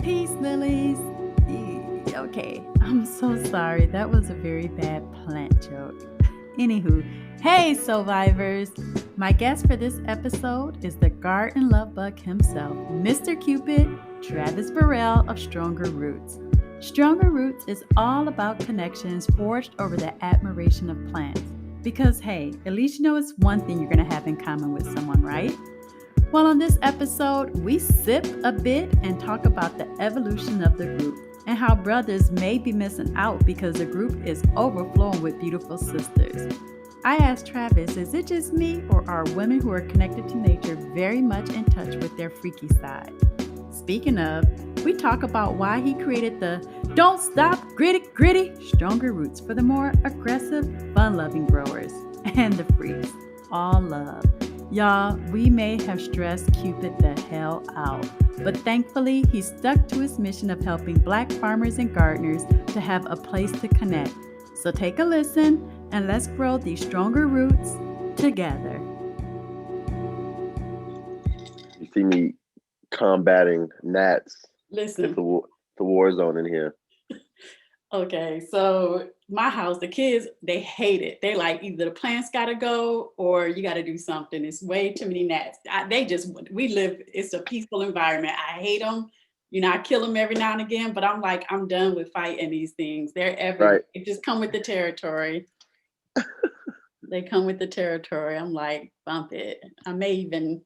Peace, lilies. Okay, I'm so sorry. That was a very bad plant joke. Anywho, hey, survivors. My guest for this episode is the garden love bug himself, Mr. Cupid, Travis Burrell of Stronger Roots. Stronger Roots is all about connections forged over the admiration of plants. Because, hey, at least you know it's one thing you're going to have in common with someone, right? Well, on this episode, we sip a bit and talk about the evolution of the group and how brothers may be missing out because the group is overflowing with beautiful sisters. I asked Travis, is it just me or are women who are connected to nature very much in touch with their freaky side? Speaking of, we talk about why he created the Don't Stop Gritty Stronger Roots for the more aggressive, fun-loving growers and the freaks. All love. Y'all, we may have stressed Cupid the hell out, but thankfully he stuck to his mission of helping Black farmers and gardeners to have a place to connect. So take a listen and let's grow these stronger roots together. You see me combating gnats. Listen. It's a war zone in here. Okay, so my house, the kids, they hate it. They like either the plants got to go or you got to do something. It's way too many gnats. We live, it's a peaceful environment. I hate them. You know, I kill them every now and again, but I'm like, I'm done with fighting these things. They're everywhere. Right. They just come with the territory. They come with the territory. I'm like, bump it. I may even...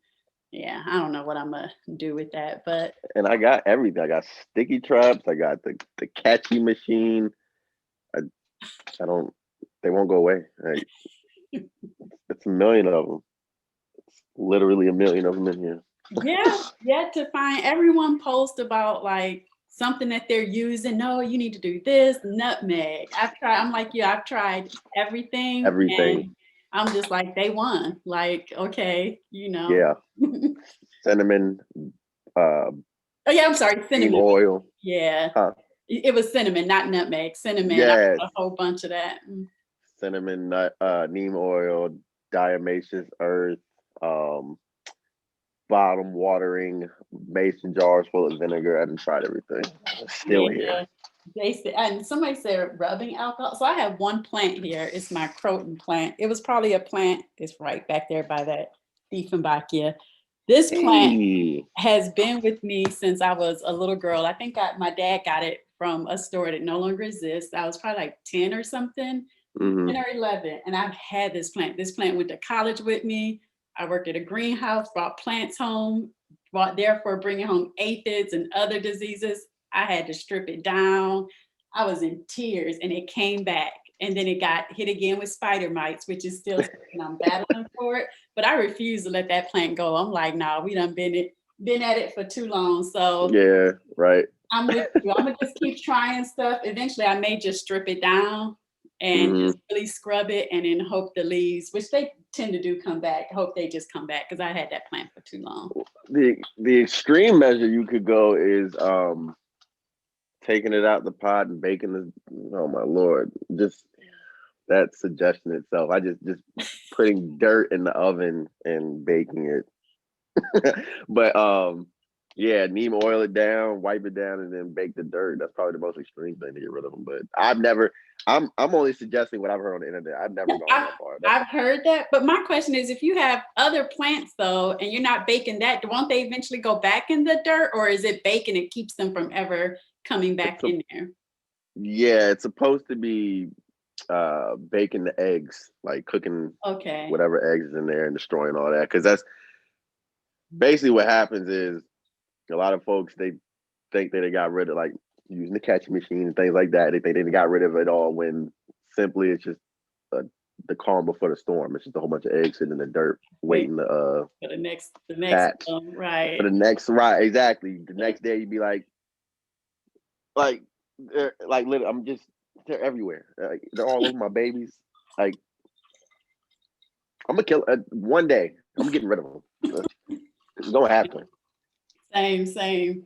Yeah, I don't know what I'm gonna do with that, but and I got everything. I got sticky traps. I got the catchy machine. I don't. They won't go away. It's a million of them. It's literally a million of them in here. Yeah, yet to find. Everyone posts about like something that they're using. No, you need to do this. Nutmeg. I've tried. I'm like, yeah, I've tried everything. Everything. I'm just like, they won. Like, okay, you know. Yeah. Cinnamon. Oh yeah, I'm sorry. Cinnamon oil. Yeah. Huh. It was cinnamon, not nutmeg. Cinnamon. Yeah. A whole bunch of that. Cinnamon, neem oil, diatomaceous earth, bottom watering, mason jars full of vinegar. I haven't tried everything. Still here. They said, and somebody said rubbing alcohol. So I have one plant here. It's my croton plant. It was probably a plant. It's right back there by that Diefenbachia. This plant has been with me since I was a little girl. I think my dad got it from a store that no longer exists. I was probably like 10 or something, 10 or 11. And I've had this plant. This plant went to college with me. I worked at a greenhouse, brought plants home, therefore bringing home aphids and other diseases. I had to strip it down. I was in tears and it came back. And then it got hit again with spider mites, which is still something I'm battling for it. But I refuse to let that plant go. I'm like, nah, we done been at it for too long. So yeah, right. I'm with you. I'm gonna just keep trying stuff. Eventually I may just strip it down and just really scrub it and then hope the leaves, which they tend to do, come back. Hope they just come back because I had that plant for too long. The extreme measure you could go is taking it out the pot and baking it. Oh my Lord. Just that suggestion itself. I just putting dirt in the oven and baking it. But yeah, neem oil it down, wipe it down, and then bake the dirt. That's probably the most extreme thing to get rid of them. But I'm only suggesting what I've heard on the internet. I've never gone that far. I've heard that. But my question is, if you have other plants though, and you're not baking that, won't they eventually go back in the dirt, or is it baking it keeps them from ever coming back in there? Yeah, it's supposed to be baking the eggs, like cooking whatever eggs is in there and destroying all that. Because that's basically what happens is a lot of folks, they think that they got rid of, like, using the catching machine and things like that. They think they got rid of it all when simply it's just the calm before the storm. It's just a whole bunch of eggs sitting in the dirt waiting to for the next right. For the next exactly. The next day you'd be like literally, they're everywhere. They're all over my babies. Like, I'm gonna kill one day. I'm getting rid of them. It's gonna happen. Same.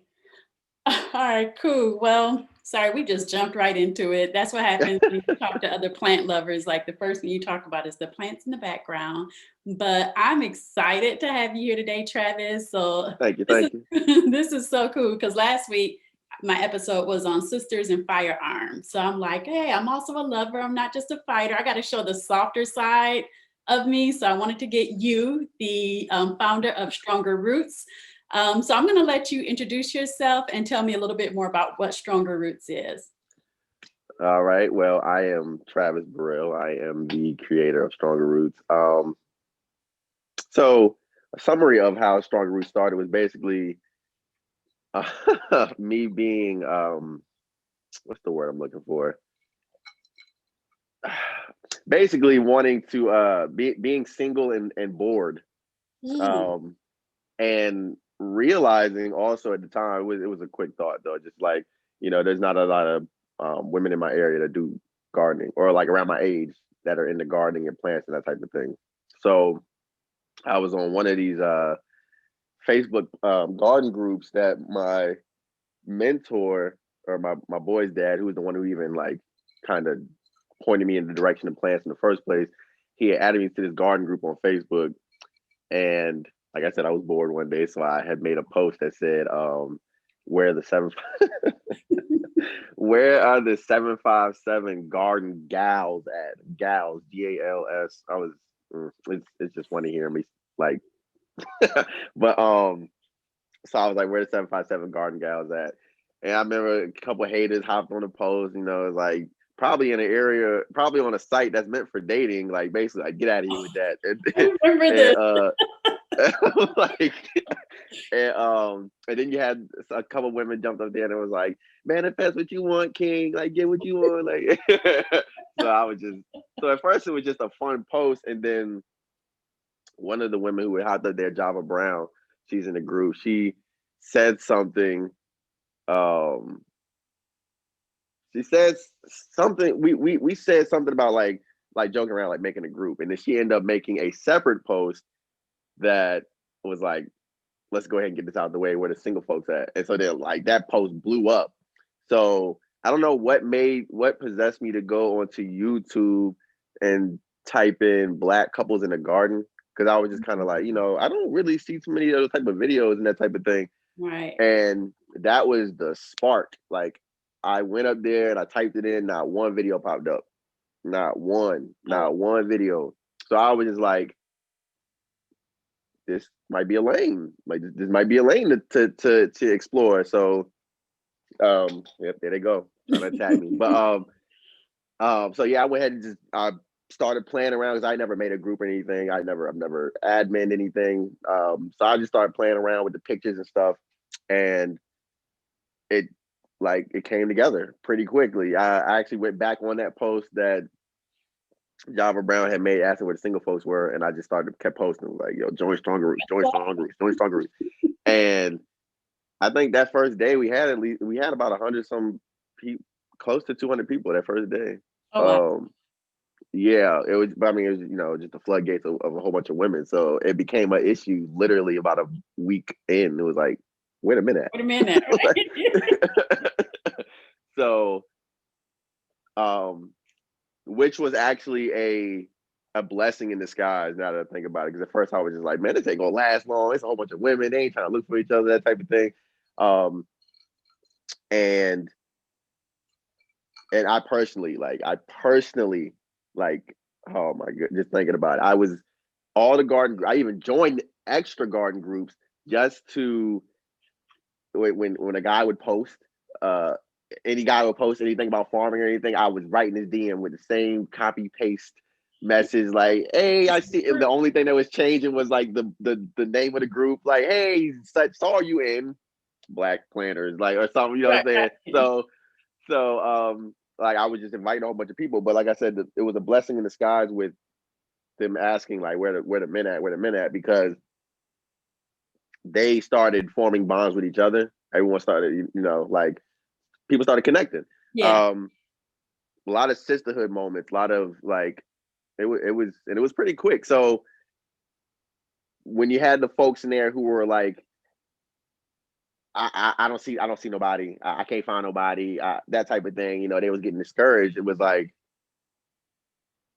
All right, cool. Well, sorry, we just jumped right into it. That's what happens when you talk to other plant lovers. Like, the first thing you talk about is the plants in the background. But I'm excited to have you here today, Travis. So thank you. This is so cool because last week my episode was on sisters and firearms. So I'm like, hey, I'm also a lover. I'm not just a fighter. I got to show the softer side of me. So I wanted to get you, the founder of Stronger Roots. So I'm going to let you introduce yourself and tell me a little bit more about what Stronger Roots is. All right. Well, I am Travis Burrell. I am the creator of Stronger Roots. So a summary of how Stronger Roots started was basically me being what's the word I'm looking for? Basically wanting to being single and bored. And realizing also at the time it was a quick thought though, just like, there's not a lot of women in my area that do gardening or like around my age that are into gardening and plants and that type of thing. So I was on one of these Facebook garden groups that my mentor or my boy's dad, who was the one who even like kind of pointed me in the direction of plants in the first place, he had added me to this garden group on Facebook. And like I said, I was bored one day, so I had made a post that said, where are the where are the 757 garden gals at? Gals, GALS. It's just funny hearing me like but so I was like, where the 757 garden gals at? And I remember a couple of haters hopped on the post, like probably in an area, probably on a site that's meant for dating, like basically like get out of here with that. I remember this. Like and then you had a couple of women jumped up there and it was like, manifest what you want, king, like get what you want, like so at first it was just a fun post, and then one of the women who had hopped up there, Java Brown, she's in the group, she said something. She says something. We said something about like joking around, like making a group, and then she ended up making a separate post that was like, let's go ahead and get this out of the way. Where the single folks at? And so then like that post blew up. So I don't know what possessed me to go onto YouTube and type in black couples in a garden, because I was just kind of like, I don't really see too many of those type of videos and that type of thing. Right. And that was the spark. Like I went up there and I typed it in, not one video popped up. Not one video. So I was just like, this might be a lane. Like this might be a lane to explore. So yep, there they go. Trying to attack me. But so yeah, I went ahead and just started playing around because I never made a group or anything. I've never admin anything. So I just started playing around with the pictures and stuff, and it came together pretty quickly. I actually went back on that post that Java Brown had made asking where the single folks were, and I just kept posting like, yo, join Stronger Roots, join Stronger Roots, join Stronger Roots. And I think that first day we had about 100 some people, close to 200 people that first day. Oh, wow. Yeah, it was, but I mean, it was, just the floodgates of a whole bunch of women. So it became an issue literally about a week in. It was like, wait a minute. So, which was actually a blessing in disguise now that I think about it. Because at first I was just like, man, this ain't gonna last long. It's a whole bunch of women. They ain't trying to look for each other, that type of thing. And I personally, oh my god, just thinking about it. I was I even joined extra garden groups just to, when a guy would post, any guy would post anything about farming or anything, I was writing his DM with the same copy paste message, like, hey, I see. The only thing that was changing was like the name of the group, like, hey, saw you in Black Planters, like, or something, you know what I'm saying? So like I was just inviting a whole bunch of people, but like I said, it was a blessing in disguise with them asking like where the men at, because they started forming bonds with each other. Everyone started, like people started connecting. Yeah. A lot of sisterhood moments, a lot of like, it was pretty quick. So when you had the folks in there who were like, I don't see nobody, I can't find nobody, that type of thing, they was getting discouraged. It was like,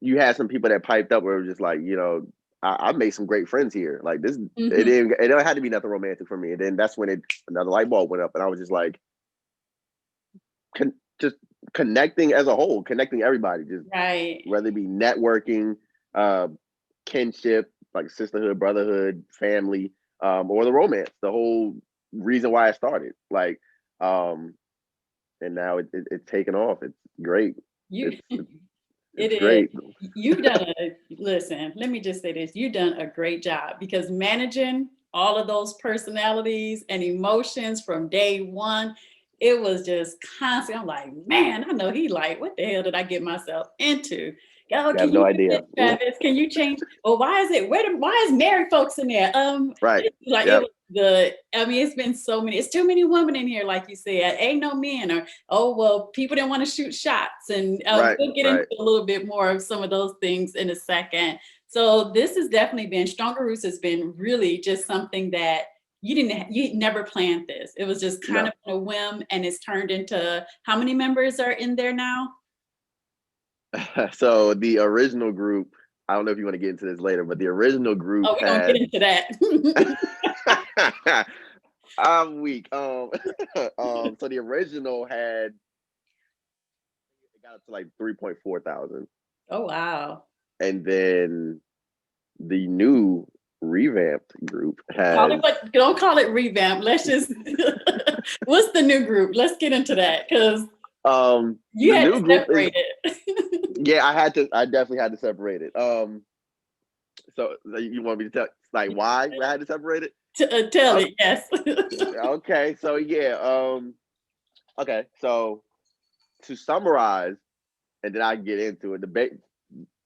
you had some people that piped up where it was just like, I made some great friends here. Like this, it don't have to be nothing romantic for me. And then that's when another light bulb went up, and I was just like, just connecting as a whole, connecting everybody, just Right. whether it be networking, kinship, like sisterhood, brotherhood, family, or the romance. The whole reason why I started, like, and now it's taken off. It's great. You It's it is. great. You've done listen, let me just say this. You've done a great job because managing all of those personalities and emotions from day one, it was just constant. I'm like, man, I know he like, what the hell did I get myself into? Oh, You can have no you do idea. this, Travis? Can you change? Well, why is it? Why is married folks in there? Right. Like it Yep. was good. I mean, it's been so many. It's too many women in here, like you said. Ain't no men, or oh well, people didn't want to shoot shots, and Right. we'll get into Right. a little bit more of some of those things in a second. So this has definitely been Stronger Roots has been really just something that you never planned this. It was just kind No. of a whim, and it's turned into how many members are in there now? So the original group, I don't know if you want to get into this later, but the original group Oh, we're gonna get had. into that. I'm weak. So the original had, it got up to like 3.4 thousand, Oh wow. and then the new revamped group Call has it, but don't call it revamp. Let's just what's the new group? Let's get into that because you the had new to group is, separate it. yeah, I definitely had to separate it. So you want me to tell like why I had to separate it? Tell Okay, it, yes. okay, so yeah, okay, so to summarize, and then I can get into it.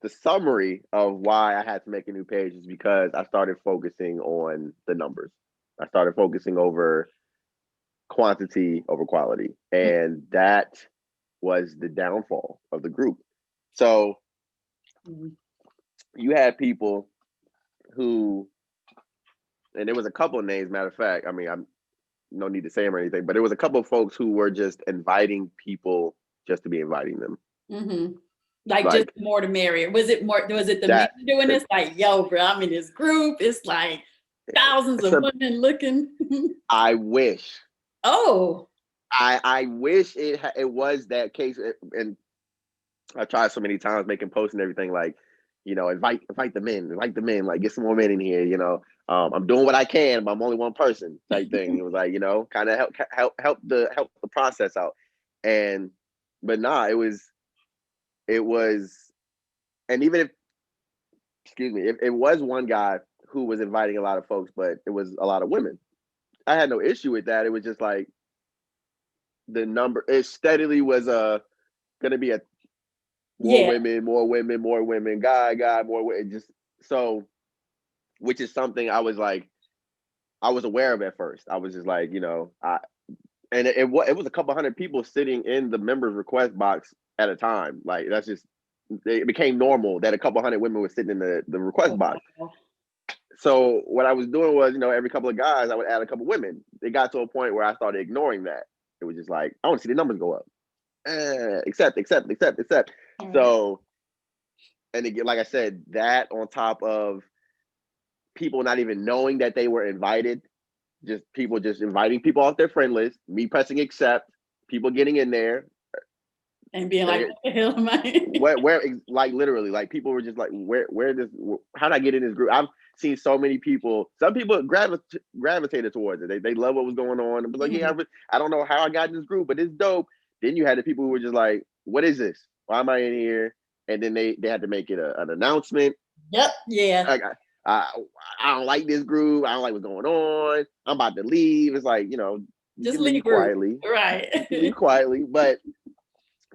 The summary of why I had to make a new page is because I started focusing on the numbers. I started focusing over quantity over quality, and that was the downfall of the group. So you had people who, and there was a couple of names. Matter of fact, I mean, I'm no need to say them or anything, but there was a couple of folks who were just inviting people just to be inviting them. Mm-hmm. Like just Like more to merrier. Was it more? Was it the men that. doing this? Like, yo, bro, I'm in this group. It's like thousands of So women looking. I wish. Oh, I wish it was that case, and I tried so many times making posts and everything, like, invite invite the men, like get some more men in here. I'm doing what I can, but I'm only one person type thing. It was like, kind of help the process out, and but nah, it was, and even if, excuse me, if it was one guy who was inviting a lot of folks, but it was a lot of women, I had no issue with that. It was just like the number, it steadily was going to be a more yeah. women, more women, more women, guy, more women. Just so, which is something I was like, I was aware of at first. I was just like, and it was a couple hundred people sitting in the members request box at a time. Like that's just, it became normal that a couple hundred women were sitting in the request Oh, box. wow. So what I was doing was, every couple of guys, I would add a couple women. It got to a point where I started ignoring that. It was just like, I want to see the numbers go up. Accept. All right. So, and again, like I said, that on top of people not even knowing that they were invited, just people just inviting people off their friend list, me pressing accept, people getting in there. And being like, what the hell am I? Where, like literally, like people were just like, how did I get in this group? I've seen so many people. Some people gravitated towards it. They love what was going on. It was like, yeah, I don't know how I got in this group, but it's dope. Then you had the people who were just like, what is this? Why am I in here? And then they had to make it an announcement. Yep. Yeah. Like, I don't like this group. I don't like what's going on. I'm about to leave. It's like, you Just can leave leave group. quietly. Right. You can leave quietly. But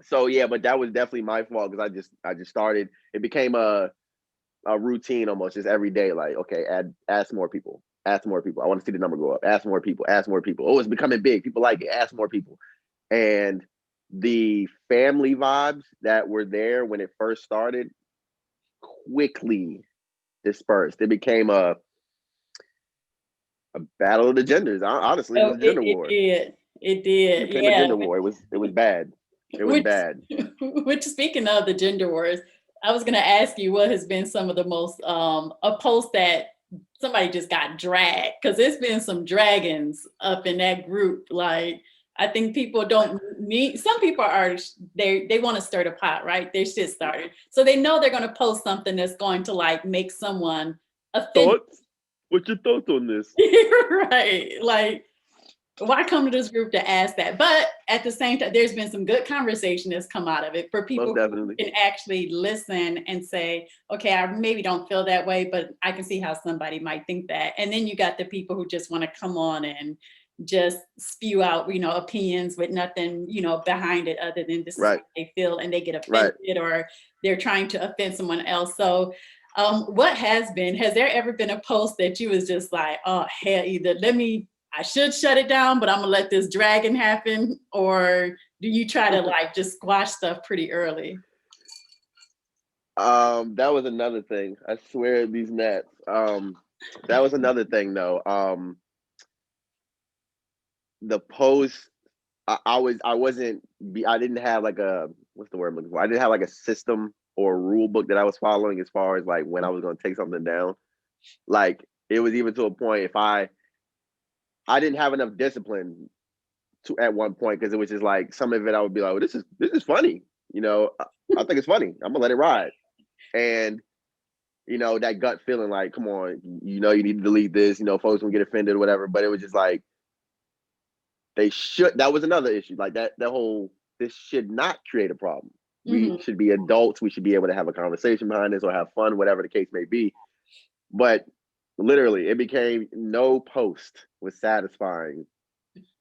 so yeah, but that was definitely my fault because I just started. It became a routine almost, just every day. Like, okay, ask more people. Ask more people. I want to see the number go up. Ask more people. Ask more people. Oh, it's becoming big. People like it. Ask more people. And the family vibes that were there when it first started quickly dispersed. It became a battle of the genders. Honestly, it Oh, was a gender it war. did. It It did. became a Yeah. gender war. It was bad. It was Which, bad. which speaking of the gender wars, I was going to ask you what has been some of the most a post that somebody just got dragged because there's been some dragons up in that group. Like I think people don't need, some people are, they want to stir the pot, right? They shit started. So they know they're going to post something that's going to like make someone offended. Thoughts? What's your thoughts on this? Right. Like, why come to this group to ask that? But at the same time, there's been some good conversation that's come out of it for people Most definitely. who can actually listen and say, okay, I maybe don't feel that way, but I can see how somebody might think that. And then you got the people who just want to come on and just spew out, opinions with nothing, behind it other than this is Right. how they feel, and they get Right. offended or they're trying to offend someone else. So has there ever been a post that you was just like, oh hell, either I should shut it down, but I'm gonna let this dragon happen? Or do you try to like just squash stuff pretty early? That was another thing. I swear these gnats. That was another thing though. The post, I didn't have like a, what's the word I'm looking for? I didn't have like a system or a rule book that I was following as far as like when I was going to take something down. Like it was even to a point if I didn't have enough discipline to at one point, because it was just like some of it I would be like, well, this is funny. I think it's funny. I'm gonna let it ride. And that gut feeling like, come on, you need to delete this, folks will get offended or whatever. But it was just like, that was another issue. Like this should not create a problem. We should be adults. We should be able to have a conversation behind this or have fun, whatever the case may be. But literally, it became no post was satisfying.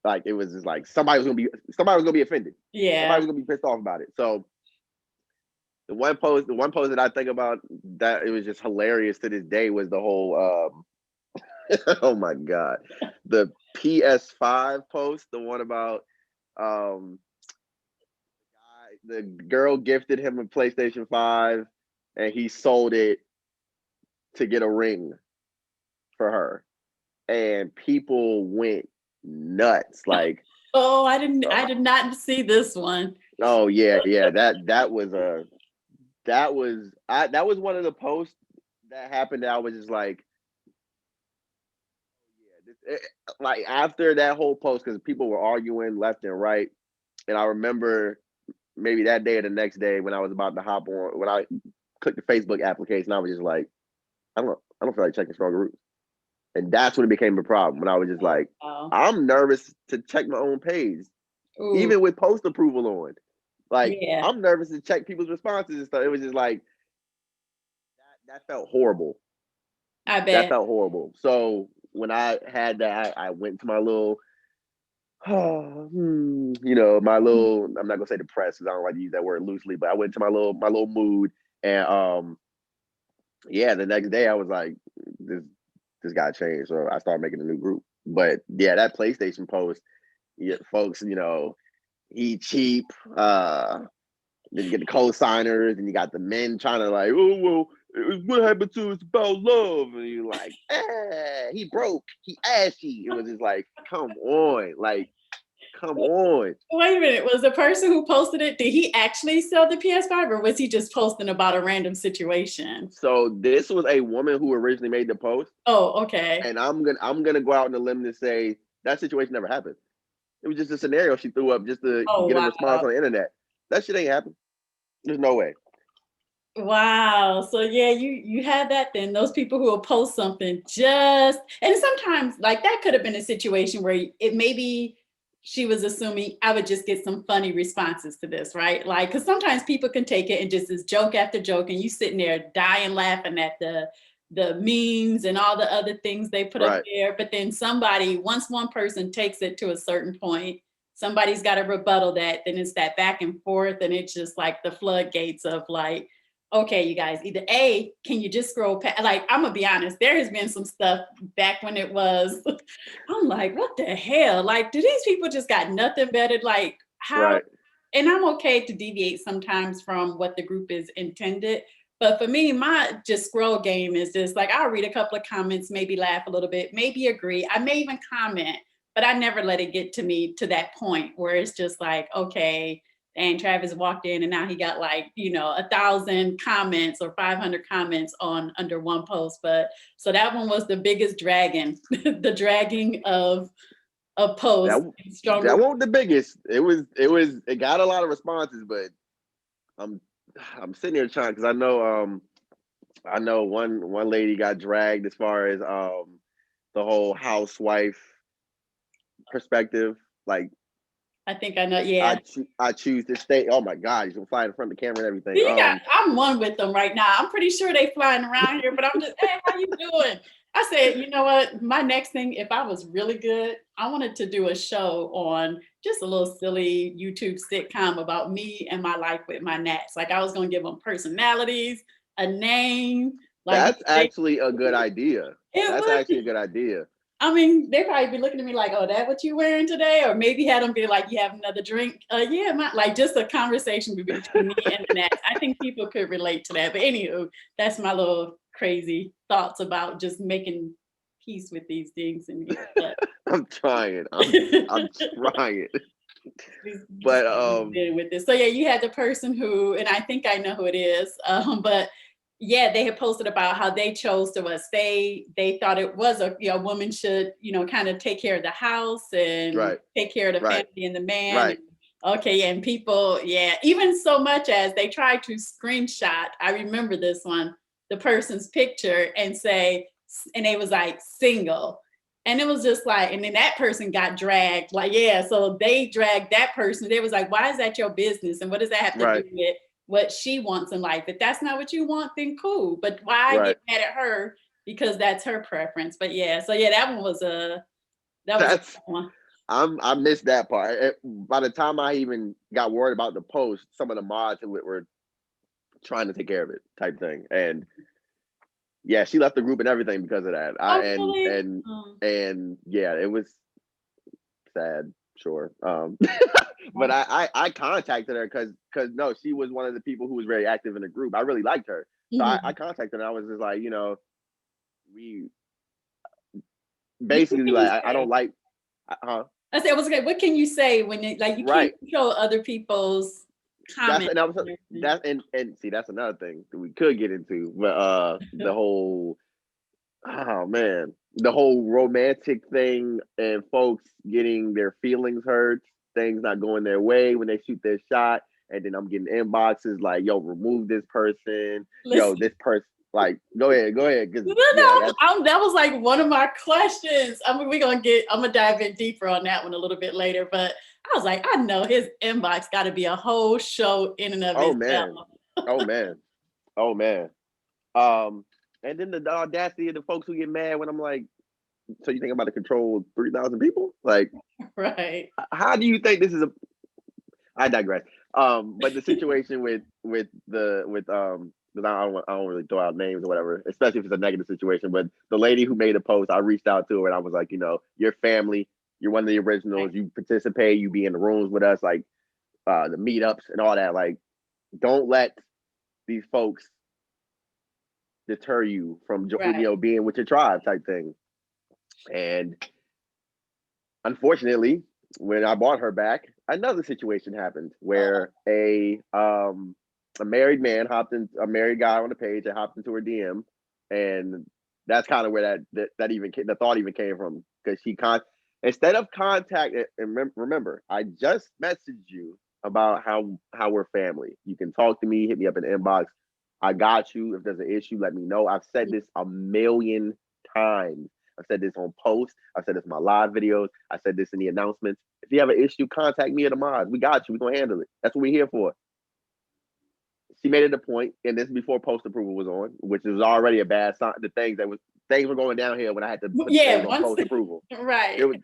Like it was just like somebody was gonna be offended. Yeah. Somebody was gonna be pissed off about it. So the one post that I think about that it was just hilarious to this day was the whole oh my God, the PS5 post, the one about the girl gifted him a PlayStation 5 and he sold it to get a ring for her, and people went nuts. Like, oh, I did not see this one. Oh yeah, that was one of the posts that happened that I was just like, like after that whole post, because people were arguing left and right, and I remember maybe that day or the next day when I was about to hop on, when I clicked the Facebook application, I was just like, I don't feel like checking stronger groups, and that's when it became a problem. When I was just like, I'm nervous to check my own page, even with post approval on. Like, I'm nervous to check people's responses and stuff. It was just like that felt horrible. I bet that felt horrible. So when I had that, I went to my little, my little. I'm not gonna say depressed because I don't like to use that word loosely, but I went to my little mood, and the next day I was like, this got changed, so I started making a new group. But yeah, that PlayStation post, folks, he cheap. Then you get the co-signers, and you got the men trying to like, oh well, what happened to it's about love, and you're like, he broke, he ashy. It was just like, come on. Wait a minute, was the person who posted it, did he actually sell the PS5 or was he just posting about a random situation? So this was a woman who originally made the post. Oh, okay. And I'm gonna go out on a limb to say that situation never happened. It was just a scenario she threw up just to get a response on the internet. That shit ain't happened. There's no way. Wow. So yeah, you had that then. Those people who will post something and sometimes like that could have been a situation where it maybe she was assuming I would just get some funny responses to this, right? Like, because sometimes people can take it and just is joke after joke, and you sitting there dying laughing at the memes and all the other things they put up there. But then once one person takes it to a certain point, somebody's got to rebuttal that. Then it's that back and forth, and it's just like the floodgates of like, okay, you guys, either A, can you just scroll past? Like, I'm gonna be honest, there has been some stuff back when it was, I'm like, what the hell? Like, do these people just got nothing better? Like, how? Right. And I'm okay to deviate sometimes from what the group is intended. But for me, my just scroll game is just like, I'll read a couple of comments, maybe laugh a little bit, maybe agree. I may even comment, but I never let it get to me to that point where it's just like, okay, and Travis walked in and now he got like, 1,000 comments or 500 comments under one post. But so that one was the biggest dragon, the dragging of a post. That wasn't the biggest. It got a lot of responses, but I'm sitting here trying because I know one lady got dragged as far as the whole housewife perspective. Like, I think I know. Yeah, I choose to stay. Oh my God, he's gonna fly in front of the camera and everything. I'm one with them right now. I'm pretty sure they flying around here, but I'm just, hey, how you doing? I said, you know what? My next thing, if I was really good, I wanted to do a show on just a little silly YouTube sitcom about me and my life with my gnats. Like I was gonna give them personalities, a name. Like that's actually a good idea. That's actually a good idea. I mean, they probably be looking at me like, "Oh, that what you wearing today?" Or maybe had them be like, "You have another drink?" Yeah, like just a conversation between me and Nat. I think people could relate to that. But anywho, that's my little crazy thoughts about just making peace with these things in here. But I'm trying. I'm trying. But with this. So yeah, you had the person who, and I think I know who it is. But yeah, they had posted about how they chose to us. They thought it was a woman should kind of take care of the house and take care of the family and the man. Right. Okay, and people, yeah, even so much as they tried to screenshot. I remember this one, the person's picture and say, and they was like single. And it was just like, and then that person got dragged. Like, yeah, so they dragged that person. They was like, why is that your business? And what does that have to do with what she wants in life? If that's not what you want, then cool. But why get mad at her because that's her preference? But yeah, so yeah, that one was a one. I missed that part. By the time I even got worried about the post, some of the mods were trying to take care of it, type thing. And yeah, she left the group and everything because of that. And yeah, it was sad, sure. But I contacted her because no, she was one of the people who was very active in the group. I really liked her, so I contacted her. I was just like, we basically like I don't like. I said, what can you say when you can't control other people's comments? And see, that's another thing that we could get into, but the whole the whole romantic thing and folks getting their feelings hurt, things not going their way when they shoot their shot, and then I'm getting inboxes like, "Yo, remove this person." Yo, this person. Like, go ahead. That was like one of my questions. I mean, I'm gonna dive in deeper on that one a little bit later. But I was like, I know his inbox got to be a whole show in and of itself. Oh man. And then the audacity of the folks who get mad when I'm like, so you think I'm about to control 3,000 people? Like, right? How do you think this is I digress. But the situation with because I don't really throw out names or whatever, especially if it's a negative situation. But the lady who made a post, I reached out to her and I was like, your family, you're one of the originals. Right. You participate, you be in the rooms with us, like the meetups and all that. Like, don't let these folks deter you from being with your tribe, type thing. And unfortunately, when I brought her back, another situation happened where a married man a married guy on the page and hopped into her DM, and that's kind of where the thought even came from, because instead of contacting, and remember, I just messaged you about how we're family. You can talk to me, hit me up in the inbox. I got you. If there's an issue, let me know. I've said this a million times. I've said this on posts. I've said this in my live videos. I said this in the announcements. If you have an issue, contact me or the mods. We got you. We're going to handle it. That's what we're here for. She made it a point, and this is before post approval was on, which was already a bad sign. Things were going downhill when I had to put things on post approval. Right.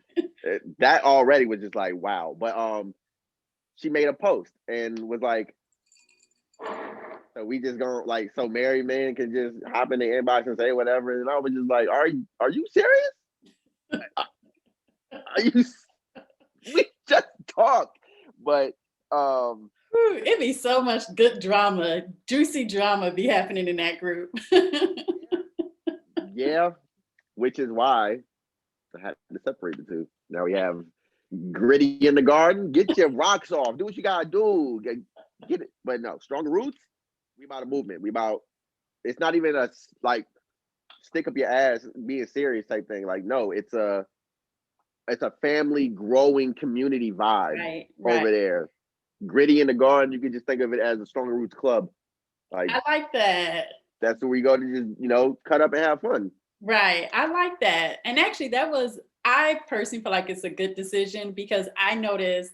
That already was just like, wow. But she made a post and was like, so we just gonna so married men can just hop in the inbox and say whatever. And I was just like, are you serious? Are you? We just talked, but it'd be so much good drama, juicy drama be happening in that group. Yeah, which is why I had to separate the two. Now we have gritty in the garden. Get your rocks off. Do what you gotta do. Get it. But no, stronger roots. We about a movement. It's not even a stick up your ass being serious type thing. Like, no, it's a it's a family growing community vibe Right, over right. there. Gritty in the garden, you can just think of it as a Stronger Roots club. Like I like that. that's where we go to just, cut up and have fun. Right. I like that. And actually I personally feel like it's a good decision because I noticed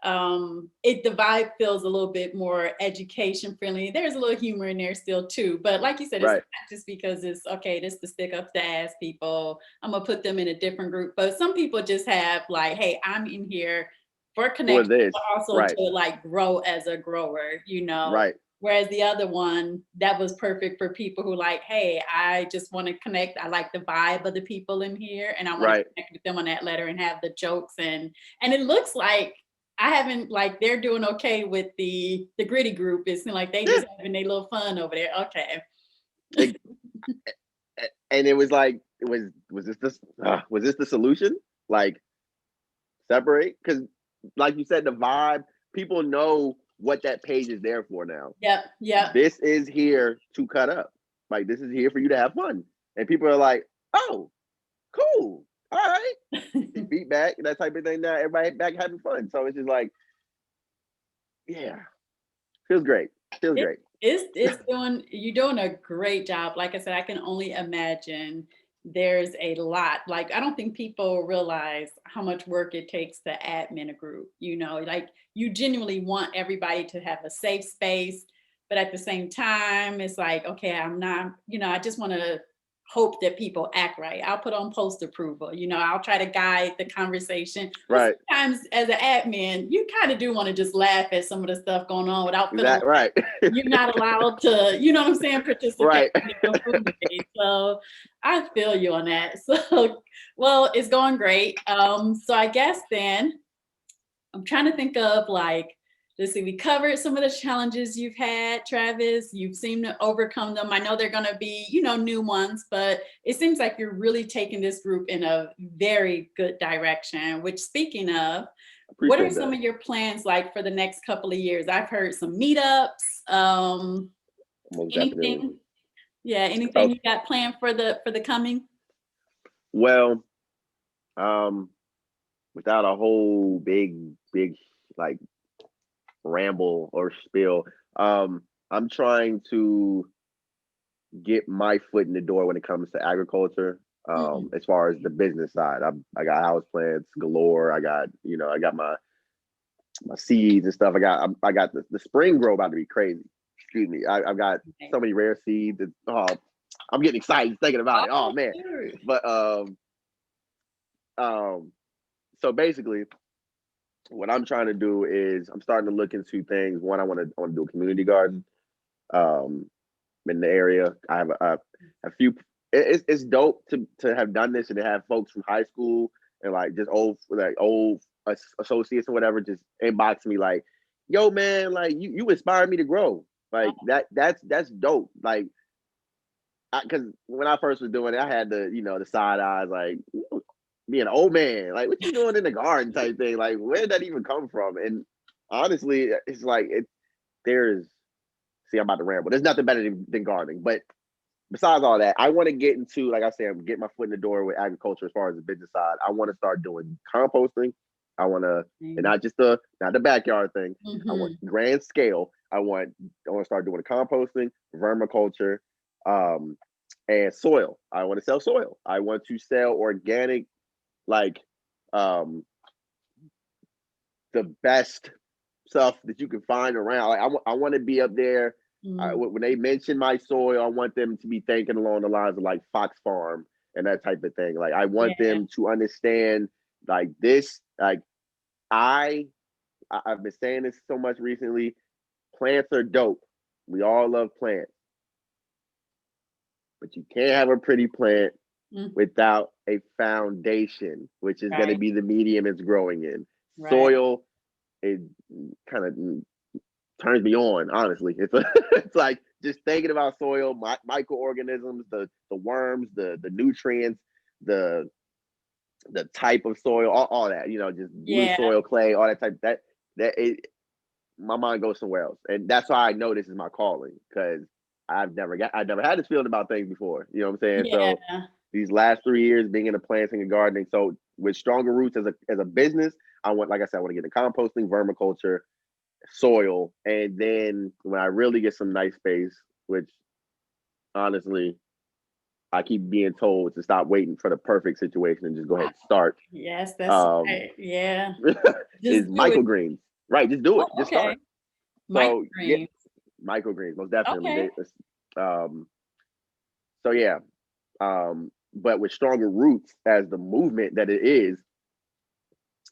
the vibe feels a little bit more education friendly. There's a little humor in there still too, but like you said, it's Right. not just because it's okay, this to stick up the ass people, I'm gonna put them in a different group. But some people just have like, hey, I'm in here for For connection, this. but also Right. to like grow as a grower, Right. whereas the other one that was perfect for people who like, hey, I just want to connect, I like the vibe of the people in here and I want to Right. connect with them on that letter and have the jokes. And it looks like I haven't like they're doing okay with the gritty group. It seems like they Yeah. just having their little fun over there. Okay. It- and it was like, was this the solution? Like separate? Because like you said, the vibe, people know what that page is there for now. Yep. Yep. This is here to cut up. Like this is here for you to have fun. And people are like, oh, cool. All right. Beat back, that type of thing. Now everybody back having fun. So it's just like, yeah, feels great. Feels It, great. it's doing you're doing a great job. Like I said, I can only imagine there's a lot. Like I don't think people realize how much work it takes to admin a group. Like you genuinely want everybody to have a safe space, but at the same time, it's like, okay, I'm not, I just want to hope that people act right. I'll put on post approval, I'll try to guide the conversation. But Right. sometimes as an admin, you kind of do want to just laugh at some of the stuff going on without feeling That right. you're not allowed to, what I'm saying, participate Right. in the community. So I feel you on that. So, well, it's going great. So I guess then I'm trying to think of like, let's see, we covered some of the challenges you've had, Travis. You've seemed to overcome them. I know they're going to be, new ones, but it seems like you're really taking this group in a very good direction, which speaking of, what are Appreciate some that. of your plans like for the next couple of years? I've heard some meetups. Most definitely. Anything? Yeah, anything Oh, you got planned for the coming? well, um, without a whole big like ramble or spiel, I'm trying to get my foot in the door when it comes to agriculture. Mhm. As far as the business side, I got house plants galore. I got my seeds and stuff. I got the spring grow about to be crazy. Excuse me. I've got Okay. so many rare seeds. I'm getting excited thinking about it. Oh Oh, man. sure. But um, so basically, what I'm trying to do is I'm starting to look into things. One, I want to do a community garden. Um, in the area, I have a few. It's dope to have done this and to have folks from high school and like just old associates or whatever just inbox me like, yo man, like you inspire me to grow. Like that's dope. Like because when I first was doing it, I had the side eyes like being an old man, like what you doing in the garden type thing. Like where did that even come from? And honestly, it's like there's see, I'm about to ramble. There's nothing better than gardening, but besides all that, I want to get into, like I said, I'm getting my foot in the door with agriculture as far as the business side. I want to start doing composting. I want to, and not the backyard thing. I want Mm-hmm. grand scale. I want to start doing composting, vermiculture, um, and soil. I want to sell soil. I want to sell organic, like um, the best stuff that you can find around. Like I want to be up there. Mm-hmm. When they mention my soil, I want them to be thinking along the lines of like Fox Farm and that type of thing. Like I want Yeah. them to understand like this. Like I I've been saying this so much recently. Plants are dope. We all love plants, but you can't have a pretty plant Mm, without a foundation, which is going to right. be the medium it's growing in. Right. Soil, it kind of turns me on. Honestly, it's like just thinking about soil, microorganisms, the worms, the nutrients, the the type of soil, all that. Just blue Yeah. soil, clay, all that type. That it, my mind goes somewhere else, and that's why I know this is my calling because I've never had this feeling about things before. You know what I'm saying? Yeah. So these last 3 years being in the planting and gardening. So with Stronger Roots as a business, like I said, I want to get into composting, vermiculture, soil, and then when I really get some nice space, which honestly I keep being told to stop waiting for the perfect situation and just go ahead and start. Yes, that's right. Yeah. Is Just do it. microgreens. Right, just do it. Oh, Just okay. start. So yeah, Microgreens. microgreens, most definitely. Okay. So yeah. But with Stronger Roots as the movement that it is,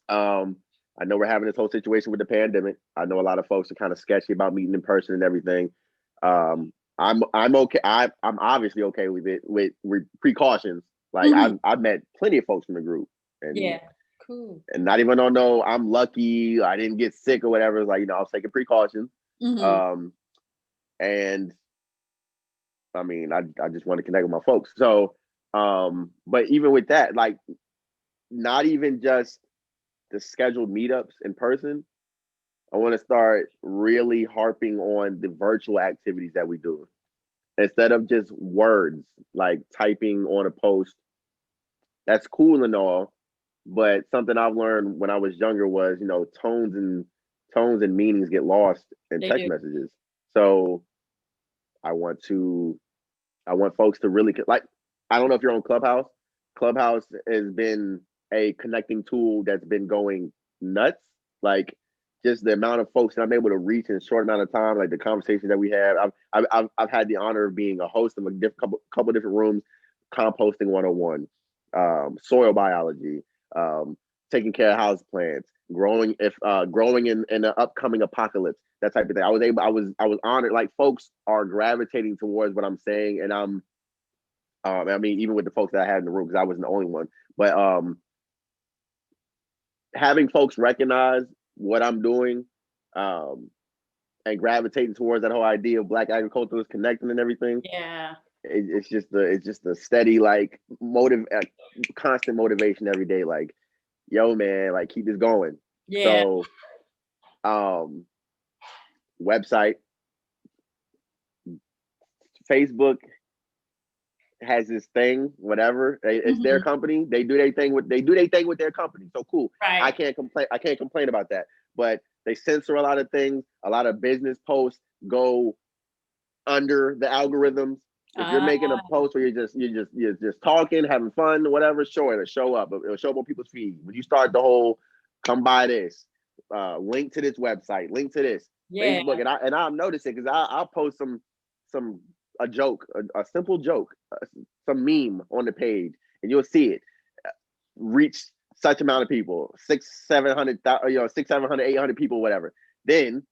I know we're having this whole situation with the pandemic. I know a lot of folks are kind of sketchy about meeting in person and everything. I'm okay. I'm obviously okay with it with precautions. Like Mhm. I've met plenty of folks from the group, and Yeah. Cool. not even on no I'm lucky I didn't get sick or whatever. It's like, I was taking precautions. Hmm. Um, and I mean, I just want to connect with my folks. So, but even with that, like, not even just the scheduled meetups in person. I want to start really harping on the virtual activities that we do instead of just words like typing on a post. That's cool and all, but something I've learned when I was younger was, tones and meanings get lost in They text do. messages. So I want to I want folks to really like. I don't know if you're on Clubhouse. Clubhouse has been a connecting tool that's been going nuts. Like, just the amount of folks that I'm able to reach in a short amount of time. Like the conversations that we have. I've had the honor of being a host of a couple different rooms, composting 101, soil biology, taking care of house plants, growing in the upcoming apocalypse, that type of thing. I was honored. Like, folks are gravitating towards what I'm saying, and I mean, even with the folks that I had in the room, because I wasn't the only one, but having folks recognize what I'm doing, um, and gravitating towards that whole idea of Black agriculturalists connecting and everything. Yeah. It's just a steady, like, constant motivation every day. Like, yo, man, like, keep this going. Yeah. So, website, Facebook has this thing, whatever. It's their Hmm. company. They do their thing with their company. So cool. I Right. can't complain. I can't complain about that. But they censor a lot of things. A lot of business posts go under the algorithms. If you're Uh, making a post where you're just talking, having fun, whatever, sure, it'll show up. It'll show up on people's feed. When you start the whole come by this, link to this website, link to this yeah. Facebook, and I'll notice it because I'll post some a joke, a simple joke, some meme on the page, and you'll see it reach such amount of people, 700, 800 people, whatever. Then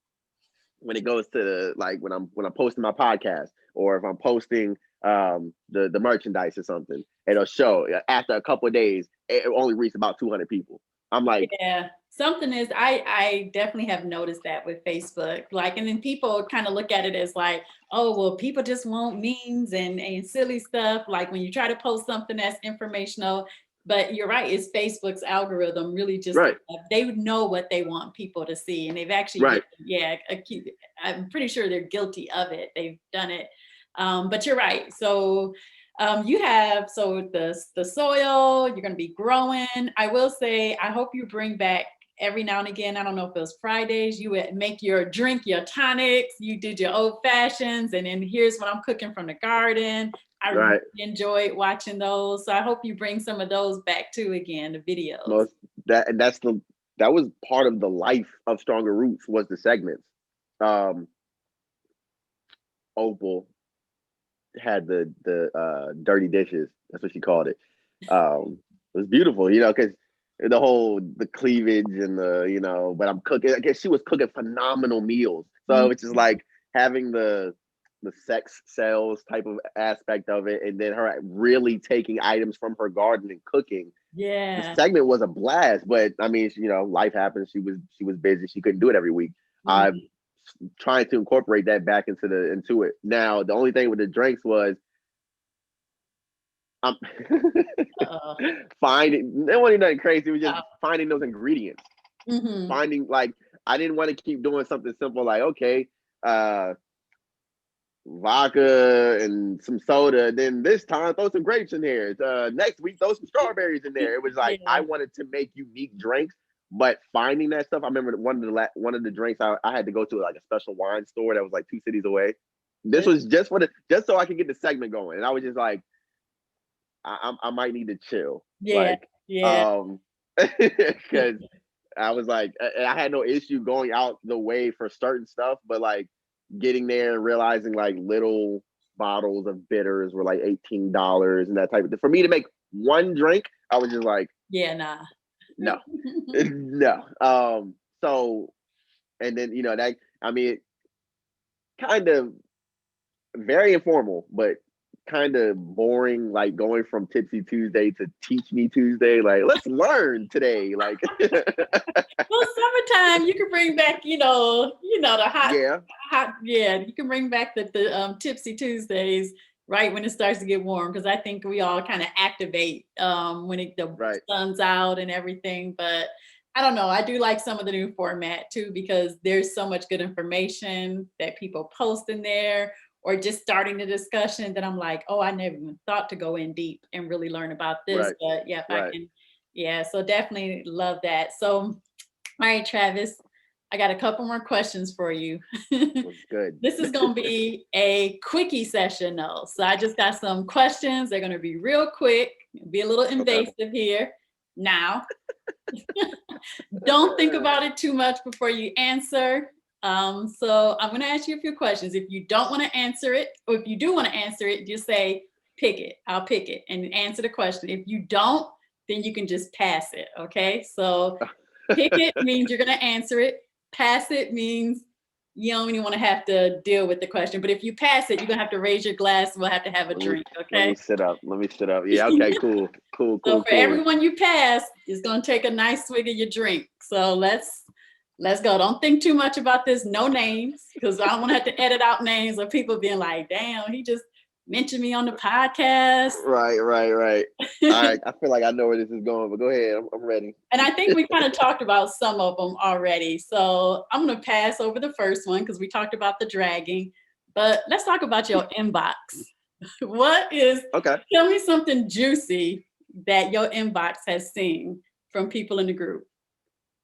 when it goes to like when I'm posting my podcast, or if I'm posting the merchandise or something, it'll show after a couple of days it only reached about 200 people. I'm like, Yeah, something is, I definitely have noticed that with Facebook. Like, and then people kind of look at it as like, oh, well, people just want memes and silly stuff. Like when you try to post something that's informational, but you're right, it's Facebook's algorithm really just, right, they would know what they want people to see, and they've actually been, right, yeah, I'm pretty sure they're guilty of it. They've done it. But you're right. So you have, so the soil you're going to be growing. I will say, I hope you bring back every now and again. I don't know if it was Fridays, you would make your drink, your tonics, you did your old fashions, and then here's what I'm cooking from the garden. I really right. enjoyed watching those. So I hope you bring some of those back too again, the videos. Most that was part of the life of Stronger Roots, was the segments. Um, Opal had the dirty dishes. That's what she called it. It was beautiful, because the cleavage and but I'm cooking. I guess she was cooking phenomenal meals. So it's just Mhm. like having the sex sales type of aspect of it, and then her really taking items from her garden and cooking. The Yeah. segment was a blast, but I mean, life happens. She was busy. She couldn't do it every week. I'm Mhm. trying to incorporate that back into it. Now, the only thing with the drinks was I'm Uh-oh. finding. It wasn't nothing crazy. It was just finding those ingredients. Mhm. Finding, like, I didn't want to keep doing something simple like, okay, uh, vodka and some soda. Then this time, throw some grapes in here. Next week, throw some strawberries in there. It was like I Yeah. wanted to make unique drinks, but finding that stuff. I remember one of the drinks I had to go to like a special wine store that was like 2 cities away. This was just so I could get the segment going, and I was just like, I might need to chill, Yeah. like, Yeah. because I was like, I had no issue going out the way for certain stuff, but like getting there and realizing like little bottles of bitters were like $18 and that type of thing. For me to make one drink, I was just like, Yeah, nah. no, no. So, and then that, I mean, kind of very informal, but kind of boring, like going from Tipsy Tuesday to Teach Me Tuesday. Like, let's learn today. Like, Well, summertime, you can bring back, the yeah, hot, yeah, you can bring back the Tipsy Tuesdays right when it starts to get warm, because I think we all kind of activate when the right, sun's out and everything. But I don't know. I do like some of the new format too, because there's so much good information that people post in there, or just starting the discussion that I'm like, oh, I never even thought to go in deep and really learn about this. right, But yeah, if I right. can, yeah, so definitely love that. So, all right, Travis, I got a couple more questions for you. Was good. This is going to be a quickie session, though. So I just got some questions. They're going to be real quick, be a little Okay. invasive here. Now, don't think about it too much before you answer. So I'm going to ask you a few questions. If you don't want to answer it, or if you do want to answer it, just say, pick it. I'll pick it and answer the question. If you don't, then you can just pass it. Okay. So pick it means you're going to answer it. Pass it means you don't even want to have to deal with the question. But if you pass it, you're going to have to raise your glass. We'll have to have a drink. Let me Okay. sit up. Let me sit up. Yeah. Okay. Cool. Cool. So Cool. for Cool. everyone you pass, it's going to take a nice swig of your drink. So let's go. Don't think too much about this. No names, because I don't want to have to edit out names of people being like, damn, he just mentioned me on the podcast. Right. Right. Right. All right. I feel like I know where this is going, but go ahead. I'm ready. And I think we kind of talked about some of them already. So I'm going to pass over the first one because we talked about the dragging. But let's talk about your inbox. Okay. Tell me something juicy that your inbox has seen from people in the group.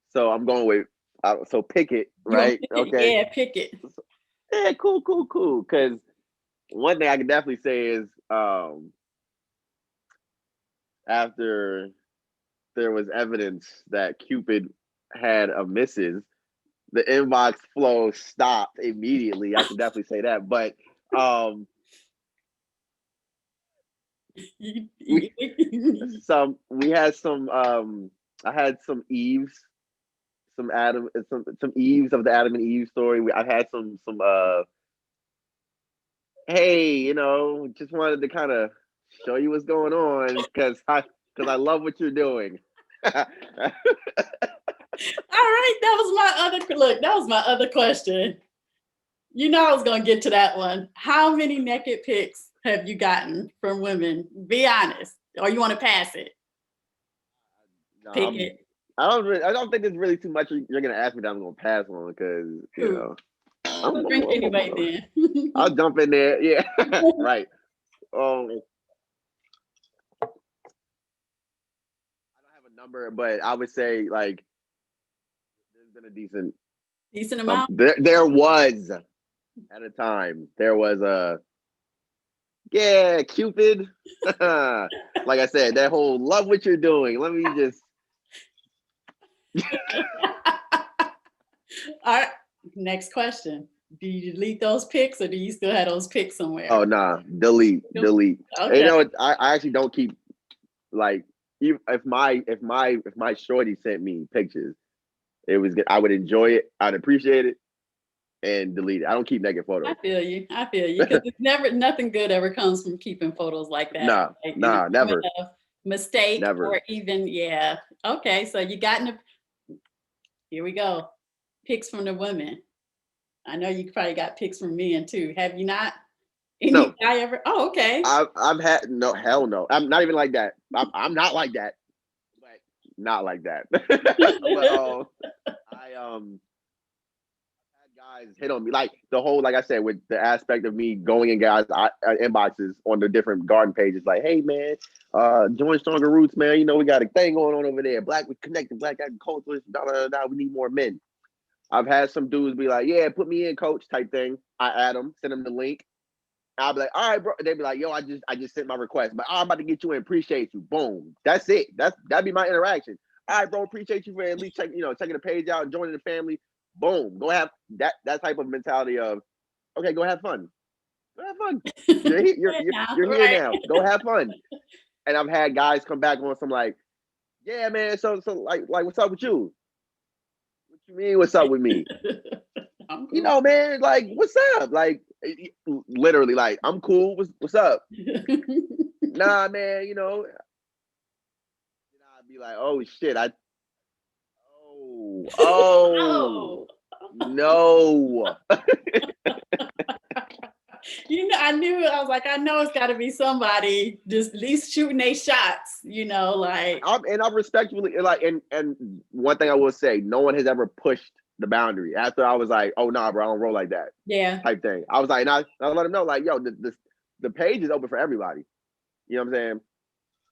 So I'm going with, so pick it, right? Okay. Yeah, pick it. Yeah. Cool. Cool. Cool. Because one thing I can definitely say is, after there was evidence that Cupid had a missus, the inbox flow stopped immediately. I can definitely say that. But we had some I had some Eves, some Eves of the Adam and Eve story. I had some hey, just wanted to kind of show you what's going on because I love what you're doing. All right, that was my other question. I was gonna get to that one. How many naked pics have you gotten from women? Be honest, or you want to pass it? Pick it. I don't think there's really too much you're gonna ask me that I'm gonna pass on because I'll drink anyway then. I'll jump in there. Yeah, right. I don't have a number, but I would say like there's been a decent amount. There was at a time. There was Cupid. Like I said, that whole love what you're doing. Let me just. All right. Next question. Do you delete those pics, or do you still have those pics somewhere? Oh nah, delete. Okay. I actually don't keep like if my shorty sent me pictures, it was good. I would enjoy it. I'd appreciate it and delete it. I don't keep naked photos. I feel you. Because it's nothing good ever comes from keeping photos like that. Nah, never. Mistake Never. or even, yeah. Okay, so you got here we go. Pics from the women. I know you probably got pics from men too. Have you not? No. Guy ever? Oh, okay. I've had no, hell no. I'm not even like that. I'm not like that. But not like that. But I had guys hit on me like the whole, like I said, with the aspect of me going in guys inboxes on the different garden pages, like, hey man, join Stronger Roots, man. You know we got a thing going on over there. Black we connected, Black agriculture, da da da. We need more men. I've had some dudes be like, yeah, put me in, coach, type thing. I add them, send them the link. I'll be like, all right, bro. They'd be like, yo, I just sent my request, but I'm about to get you in. Appreciate you. Boom. That's it. That'd be my interaction. All right, bro. Appreciate you for at least checking the page out, joining the family. Boom. Go have that type of mentality of, okay, go have fun. Go have fun. You're here now. Go have fun. And I've had guys come back on some like, yeah, man. So like what's up with you? What you mean? What's up with me? Cool. You know, man. Like, what's up? Like, literally, like, I'm cool. What's up? Nah, man. You know. I'd be like, oh shit. Oh no. I knew. I was like, I know it's got to be somebody just at least shooting their shots. Like. I'm respectfully like, and one thing I will say, no one has ever pushed the boundary. After I was like, oh nah, bro, I don't roll like that. Yeah. Type thing. I was like, I let them know, like, yo, the page is open for everybody. You know what I'm saying?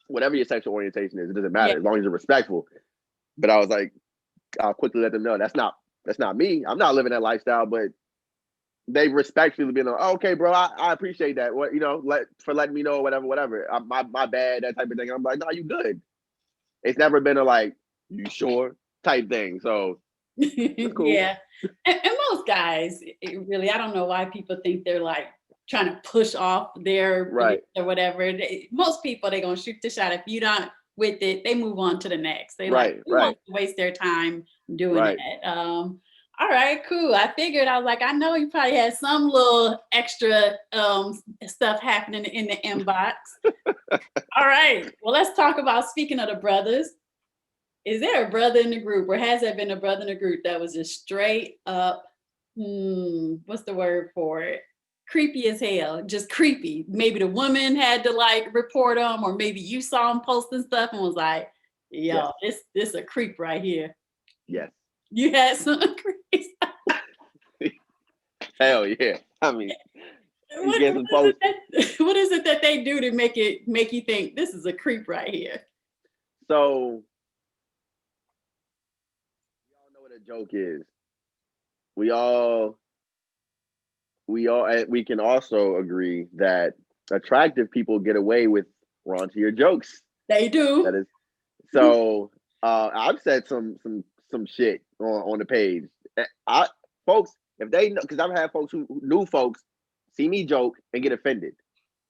Whatever your sexual orientation is, it doesn't matter as long as you're respectful. But I was like, I'll quickly let them know that's not me. I'm not living that lifestyle, but they respectfully been like, oh, okay, bro, I appreciate that. What for letting me know, whatever. My bad, that type of thing. And I'm like, no, you good. It's never been a like, you sure type thing. So cool. Yeah, and most guys, really, I don't know why people think they're like trying to push off their right or whatever. Most people, they're gonna shoot the shot. If you're not with it, they move on to the next. They want to waste their time doing that. All right, cool. I figured, I was like, I know you probably had some little extra stuff happening in the inbox. All right. Well, let's talk about, speaking of the brothers, is there a brother in the group, or has there been a brother in the group that was just straight up, what's the word for it? Creepy as hell, just creepy. Maybe the woman had to like report them, or maybe you saw him posting stuff and was like, yo, this a creep right here. Yes. You had some creeps. Hell yeah. I mean, what is it that they do to make you think this is a creep right here? So we all know what a joke is. We can also agree that attractive people get away with raunchier jokes. They do. That is so. I've said some shit on the page. Folks, if they know, because I've had folks who new folks see me joke and get offended.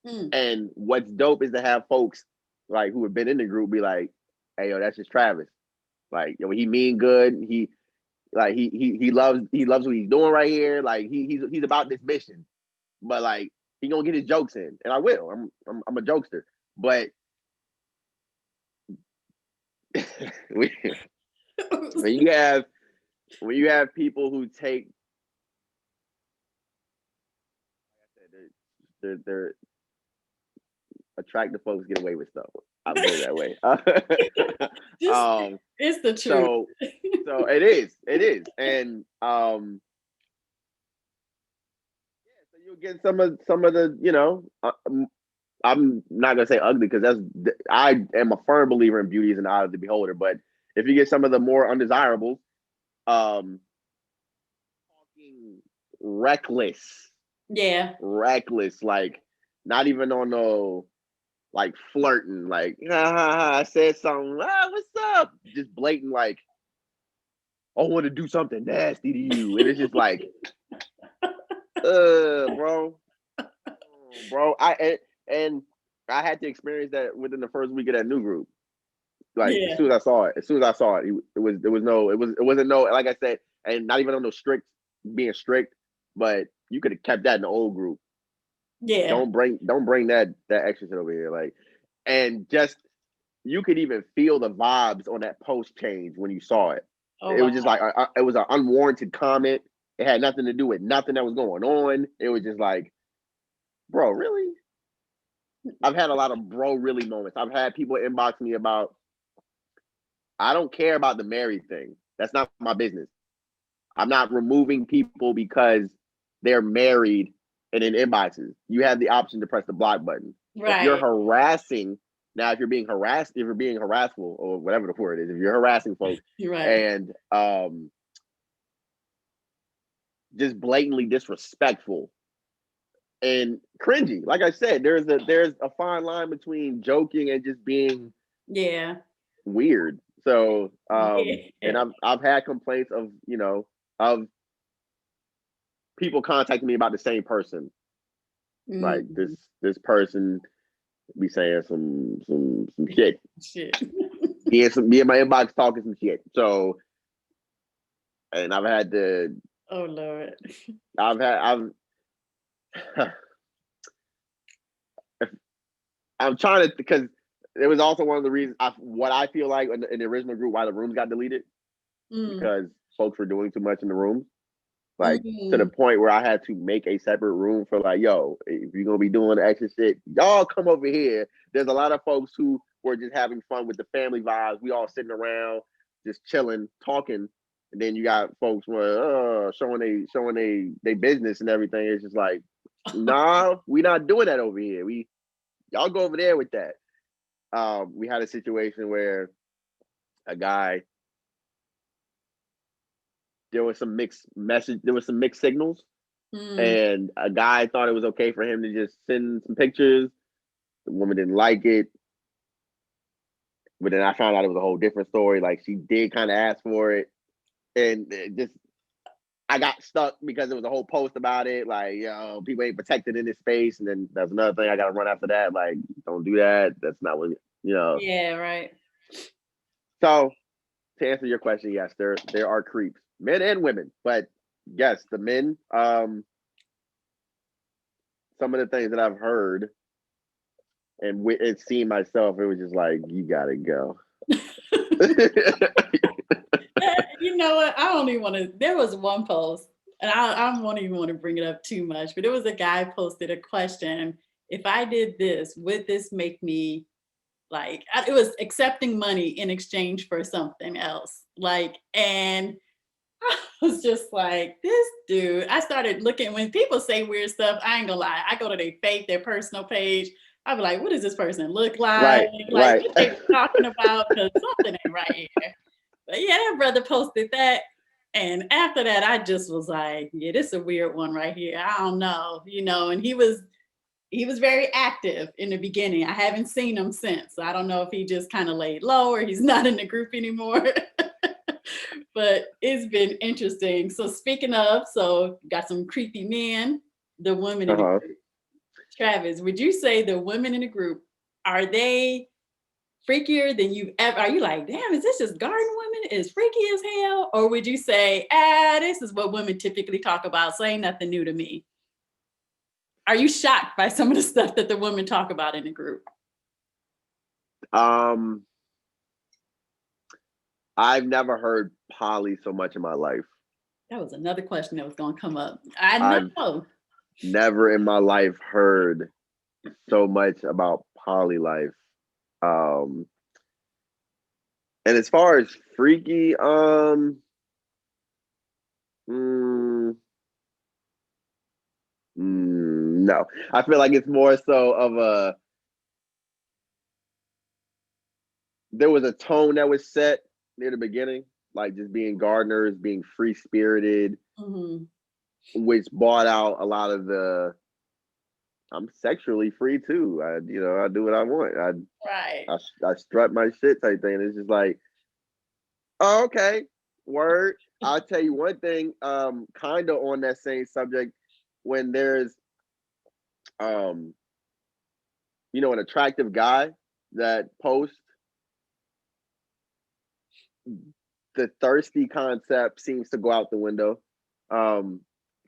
And what's dope is to have folks like who have been in the group be like, "Hey, yo, that's just Travis. Like, yo, he mean good. He loves what he's doing right here. Like, he's about this mission, but like he gonna get his jokes in, and I will. I'm a jokester, but." when you have people who take, they're attractive folks get away with stuff. I'll put it that way. It's the truth. So it is, and so you'll get some of the I'm not gonna say ugly because I am a firm believer in beauty is in the eye of the beholder. But if you get some of the more undesirables, talking reckless, like not even on no like flirting, like I said something, what's up? Just blatant, like I want to do something nasty to you, and it's just like, bro, And I had to experience that within the first week of that new group. Like as soon as I saw it, it wasn't no, like I said, and not even on no being strict, but you could have kept that in the old group. Yeah. Don't bring that extra shit over here. Like, and just you could even feel the vibes on that post change when you saw it. It was just like it was an unwarranted comment. It had nothing to do with nothing that was going on. It was just like, bro, really? I've had a lot of bro really moments. I've had people inbox me about, I don't care about the married thing. That's not my business. I'm not removing people because they're married and in inboxes. You have the option to press the block button. If you're Right. harassing, now if you're being harassful or whatever the word is, if you're harassing folks Right. and just blatantly disrespectful and cringy. Like I said, there's a fine line between joking and just being Yeah. weird. So and Yeah. I've had complaints of, of people contacting me about the same person. Like Mhm. this person be saying some shit. Shit. Be in my inbox talking some shit. So and I've had to Oh Lord. I've I'm trying to, because it was also one of the reasons what I feel like in the original group why the rooms got deleted, Mm. because folks were doing too much in the rooms, like to the Mm. point where I had to make a separate room for like, yo, if you're gonna be doing extra shit, y'all come over here. There's a lot of folks who were just having fun with the family vibes. We all sitting around, just chilling, talking, and then you got folks where showing they business and everything. It's just like, nah, we not doing that over here. Y'all go over there with that. We had a situation where a guy, there was some mixed signals, Mm. and a guy thought it was okay for him to just send some pictures. The woman didn't like it, but then I found out it was a whole different story. Like, she did kind of ask for it, and it just I got stuck because there was a whole post about it. Like, yo, people ain't protected in this space, and then that's another thing I got to run after that. Like, don't do that. That's not what you know. Yeah, right. So to answer your question, yes, there are creeps, men and women, but yes, the men. Some of the things that I've heard and it seen myself, it was just like, you gotta go. You know what? I don't even want to. There was one post, and I don't even want to bring it up too much, but it was a guy posted a question. If I did this, would this make me like, it was accepting money in exchange for something else. Like, and I was just like, this dude. I started looking when people say weird stuff. I ain't gonna lie. I go to their personal page. I'll be like, what does this person look like? Right, Like, right. what they talking about? Because something ain't right here. But yeah, that brother posted that. And after that, I just was like, yeah, this is a weird one right here. I don't know, and he was very active in the beginning. I haven't seen him since. So I don't know if he just kind of laid low or he's not in the group anymore. But it's been interesting. So speaking of, so got some creepy men, the women in the Uh-huh. group. Travis, would you say the women in the group, are they freakier than you've ever? Are you like, damn, is this just garden women? Is freaky as hell? Or would you say, this is what women typically talk about, so ain't nothing new to me? Are you shocked by some of the stuff that the women talk about in the group? Um, I've never heard poly so much in my life. That was another question that was going to come up. I I've know. never in my life heard so much about poly life. Um, and as far as freaky, mm, no. I feel like it's more so of there was a tone that was set near the beginning, like just being gardeners, being free spirited, Mhm. which brought out a lot of the I'm sexually free too. I do what I want. Right. I strut my shit type thing. And it's just like, oh, okay, word. I'll tell you one thing, kind of on that same subject, when there's um, an attractive guy that posts, the thirsty concept seems to go out the window. Um,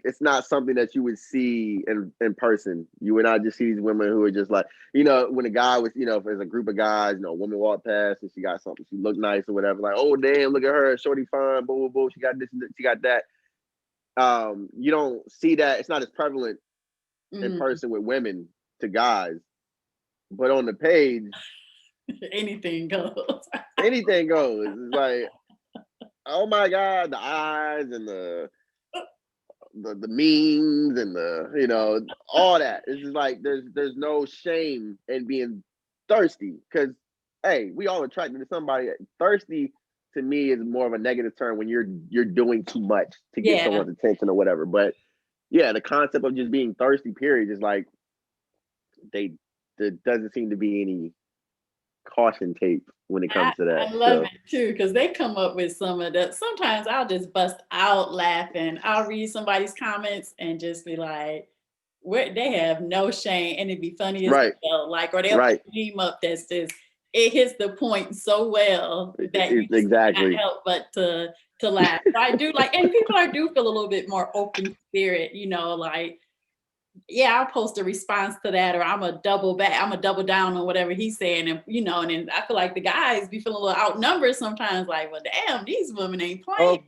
it's not something that you would see in person. You would not just see these women who are just like, when a guy was, if there's a group of guys, a woman walked past and she got something, she looked nice or whatever, like, oh damn, look at her, shorty fine, boo boo boo, she got this, she got that. You don't see that. It's not as prevalent in Mhm. person with women to guys, but on the page, Anything goes. anything goes. It's like, oh my God, the eyes and the memes and all that. It's just like there's no shame in being thirsty, because hey, we all attracted to somebody. Thirsty to me is more of a negative term when you're doing too much to get Yeah. someone's attention or whatever. But yeah, the concept of just being thirsty, period, is like there doesn't seem to be any caution tape when it comes to that. I love So it too, because they come up with some of the, sometimes I'll just bust out laughing. I'll read somebody's comments and just be like, where they have no shame, and it'd be funny as right, well. Like, or they'll right, put a meme up that's just, it hits the point so well that you just can't exactly. help but to laugh. So I do like, and people I do feel a little bit more open spirit, like, yeah, I'll post a response to that, or I'm a double back, I'm a double down on whatever he's saying. And and then I feel like the guys be feeling a little outnumbered sometimes, like, well, damn, these women ain't playing.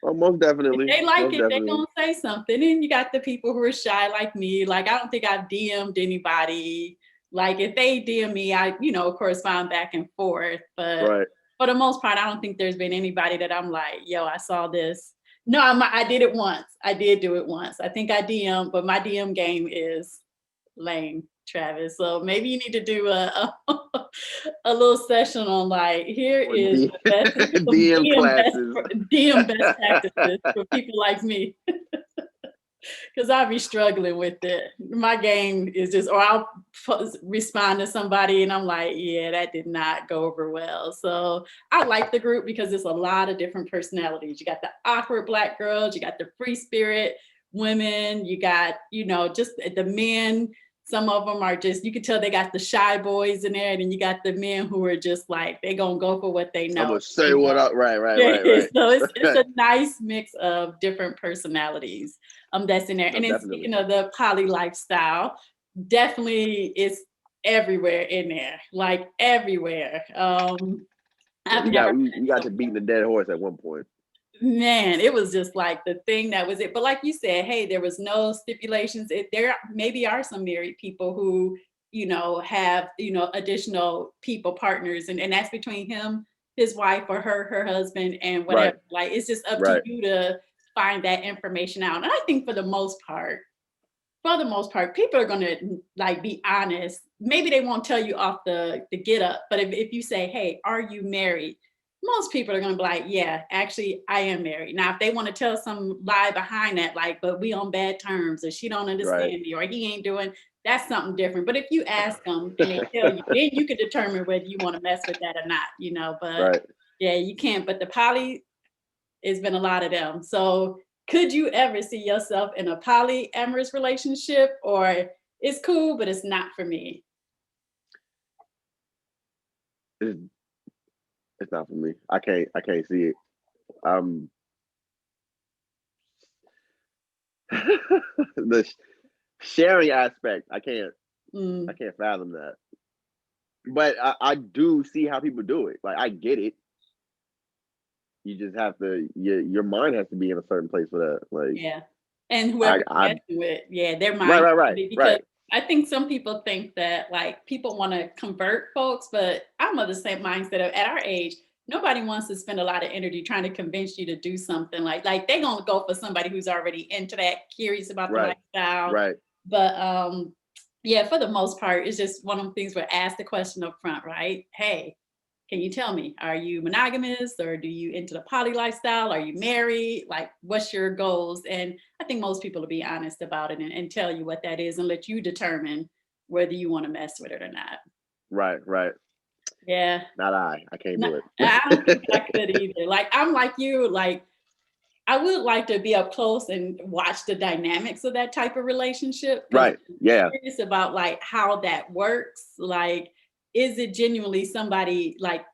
Most If definitely, they like most it, they definitely. gonna say something. And you got the people who are shy like me. Like, I don't think I've DM'd anybody. Like, if they DM me, I, correspond back and forth. But Right. for the most part, I don't think there's been anybody that I'm like, yo, I saw this. No, I did it once. I did do it once. I think I DM, but my DM game is lame, Travis. So maybe you need to do a little session on, like, here Or is the best some DM classes. DM best practices for people like me. Because I'll be struggling with it. My game is just, or I'll respond to somebody and I'm like, yeah, that did not go over well. So I like the group because it's a lot of different personalities. You got the awkward Black girls, you got the free spirit women, you got, just the men. Some of them are just, you can tell they got the shy boys in there, and then you got the men who are just like, they gonna go for what they I'm know. gonna say what up. Right. So it's a nice mix of different personalities that's in there. No, And then definitely. speaking of the poly lifestyle, definitely it's everywhere in there, like everywhere. I've You never got you got to beating the dead horse at one point. Man, it was just like the thing that was it. But like you said, hey, there was no stipulations. There maybe are some married people who, have, additional people, partners, and that's between him, his wife, or her husband, and Right. whatever. Like, it's just up to Right. you to find that information out. And I think for the most part, people are gonna like be honest. Maybe they won't tell you off the get up, but if you say, hey, are you married? Most people are gonna be like, yeah, actually, I am married. Now, if they want to tell some lie behind that, like, but we on bad terms, or she don't Right. understand me, or he ain't doing, that's something different. But if you ask them and they tell you, then you can determine whether you want to mess with that or not. But Right. yeah, you can't. But the poly, it's been a lot of them. So could you ever see yourself in a polyamorous relationship, or it's cool, but it's not for me? It's, it's not for me. I can't see it. Um, the sharing aspect, I can't. I Mm, can't fathom that. But I do see how people do it. Like, I get it. You just have to. Your mind has to be in a certain place for that. Like, yeah. And whoever I you're messing with, yeah, their right, mind right, has to right, be, because right, I think some people think that, like, people want to convert folks, but I'm of the same mindset of, at our age, nobody wants to spend a lot of energy trying to convince you to do something. Like they're gonna go for somebody who's already into that, curious about the right, lifestyle. right. But yeah, for the most part, it's just one of the things where ask the question up front, right? Hey, can you tell me, are you monogamous, or do you into the poly lifestyle? Are you married? Like, what's your goals? And I think most people will be honest about it, and tell you what that is, and let you determine whether you want to mess with it or not. Right, right. Yeah. Not I. I can't No, do I don't think I it. could either. Like, I'm like you, like, I would like to be up close and watch the dynamics of that type of relationship, because Right. I'm Yeah. curious about, like, how that works. Like, is it genuinely somebody, like,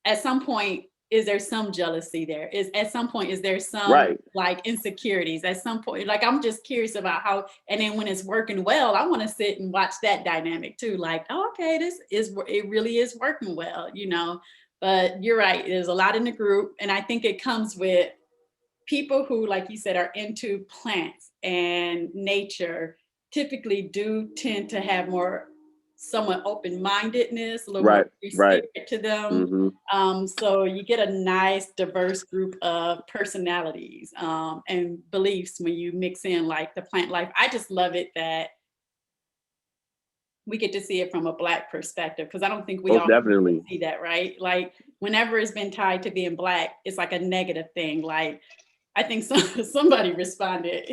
at some point, is there some jealousy there? Is at some point, is there some, Right. like, insecurities? At some point, like, I'm just curious about how, and then when it's working well, I want to sit and watch that dynamic too. Like, oh, okay, this is, it really is working well. But you're right, there's a lot in the group. And I think it comes with people who, like you said, are into plants and nature, typically do tend to have more somewhat open-mindedness, a little more Right, free right. spirit to them. Mm-hmm. So you get a nice diverse group of personalities and beliefs when you mix in like the plant life. I just love it that we get to see it from a Black perspective, because I don't think we Most all definitely. see that, right? Like whenever it's been tied to being Black, it's like a negative thing. Like I think somebody responded.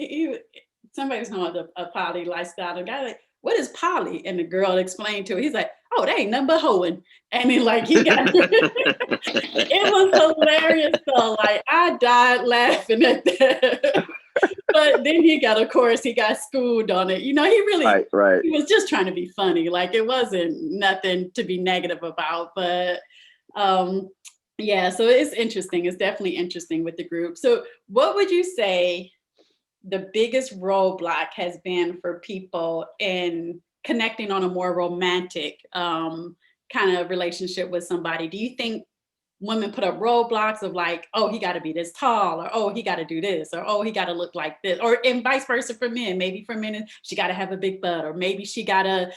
Somebody was talking about a poly lifestyle. The guy like, what is poly? And the girl explained to him. He's like, oh, that ain't nothing but hoeing. And then like he got it was hilarious. So like I died laughing at that. But then of course, he got schooled on it. You know, Right, right. he was just trying to be funny. Like it wasn't nothing to be negative about. But um, yeah, so it's interesting. It's definitely interesting with the group. So what would you say the biggest roadblock has been for people in connecting on a more romantic kind of relationship with somebody? Do you think women put up roadblocks of like, oh, he got to be this tall, or oh, he got to do this, or oh, he got to look like this, or and vice versa for men? Maybe for men, she got to have a big butt, or maybe she got to,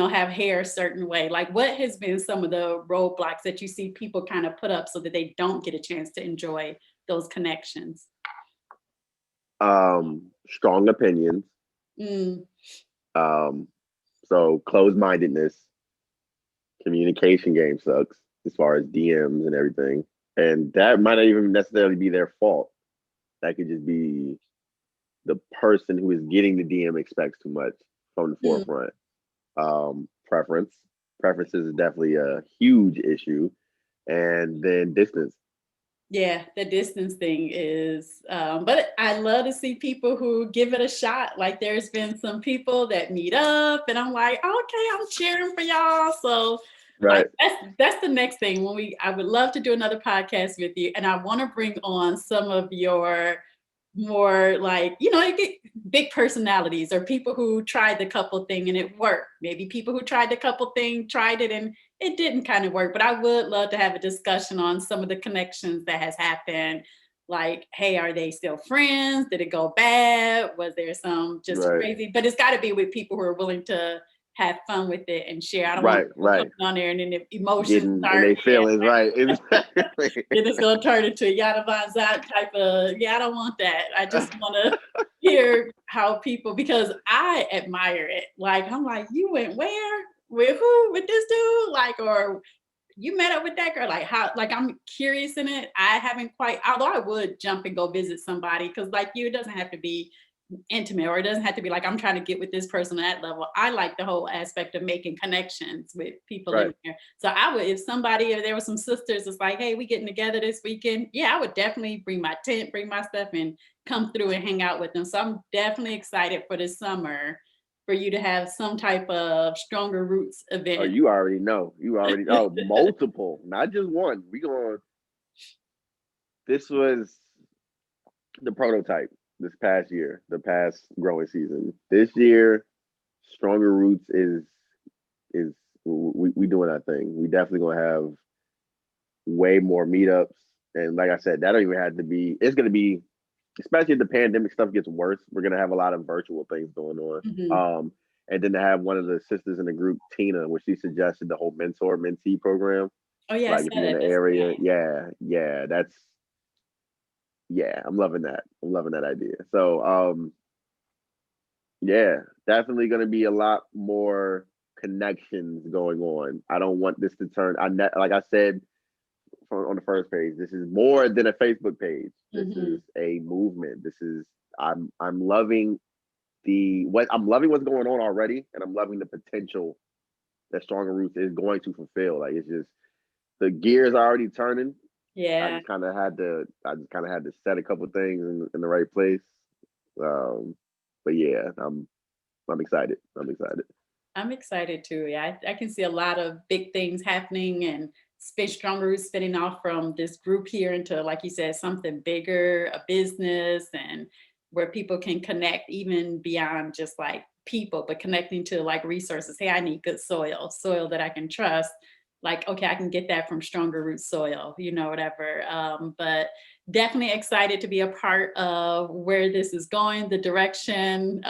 have hair a certain way. Like, what has been some of the roadblocks that you see people kind of put up so that they don't get a chance to enjoy those connections? Strong opinions. Mm, Um, so closed-mindedness, communication game sucks as far as DMs and everything. And that might not even necessarily be their fault. That could just be the person who is getting the DM expects too much from the mm. forefront. Preference. Preferences is definitely a huge issue. And then distance. Yeah, the distance thing is, but I love to see people who give it a shot. Like there's been some people that meet up and I'm like, okay, I'm cheering for y'all. So like Right. that's the next thing I would love to do another podcast with you. And I want to bring on some of your more like, you get big personalities, or people who tried the couple thing and it worked. Maybe people who tried the couple thing, tried it and it didn't kind of work. But I would love to have a discussion on some of the connections that has happened. Like, hey, are they still friends? Did it go bad? Was there some just Right. crazy? But it's got to be with people who are willing to have fun with it and share. I don't want Right. people Right. coming on there and then the emotions Getting in start. their feelings. Right. Exactly. Then it's gonna turn into a yada van zat type of, yeah, I don't want that. I just wanna hear how people, because I admire it. Like I'm like, you went where? With who? With this dude? Like, or you met up with that girl? Like how, like I'm curious in it. I haven't quite, although I would jump and go visit somebody, because like you, it doesn't have to be intimate, or it doesn't have to be like I'm trying to get with this person at that level. I like the whole aspect of making connections with people Right. in there. So I would, if there were some sisters, it's like, hey, we getting together this weekend. Yeah, I would definitely bring my tent, bring my stuff, and come through and hang out with them. So I'm definitely excited for this summer for you to have some type of Stronger Roots Oh, event. you already know. You already multiple, not just one. We going. This was the prototype this past year, the past growing season. This year, Stronger Roots is we doing our thing. We definitely gonna have way more meetups, and like I said, that don't even have to be. It's gonna be, especially if the pandemic stuff gets worse. We're gonna have a lot of virtual things going on. Mhm. And then to have one of the sisters in the group, Tina, where she suggested the whole mentor mentee program. Oh yeah, I Like said if you're in that. the That's area, nice. yeah, I'm loving that. I'm loving that idea. So yeah, definitely going to be a lot more connections going on. I don't want this to turn. Like I said on the first page, this is more than a Facebook page. This Mhm. is a movement. This is I'm loving I'm loving what's going on already, and I'm loving the potential that Stronger Roots is going to fulfill. Like it's just the gears are already turning. Yeah. I just kind of had to set a couple things in the right place. Um, but yeah, I'm excited. I'm excited. I'm excited too. Yeah, I can see a lot of big things happening, and Space Stronger is spinning off from this group here into, like you said, something bigger, a business, and where people can connect even beyond just like people, but connecting to like resources. Hey, I need good soil that I can trust. Like, okay, I can get that from Stronger Root soil, whatever. But definitely excited to be a part of where this is going, the direction.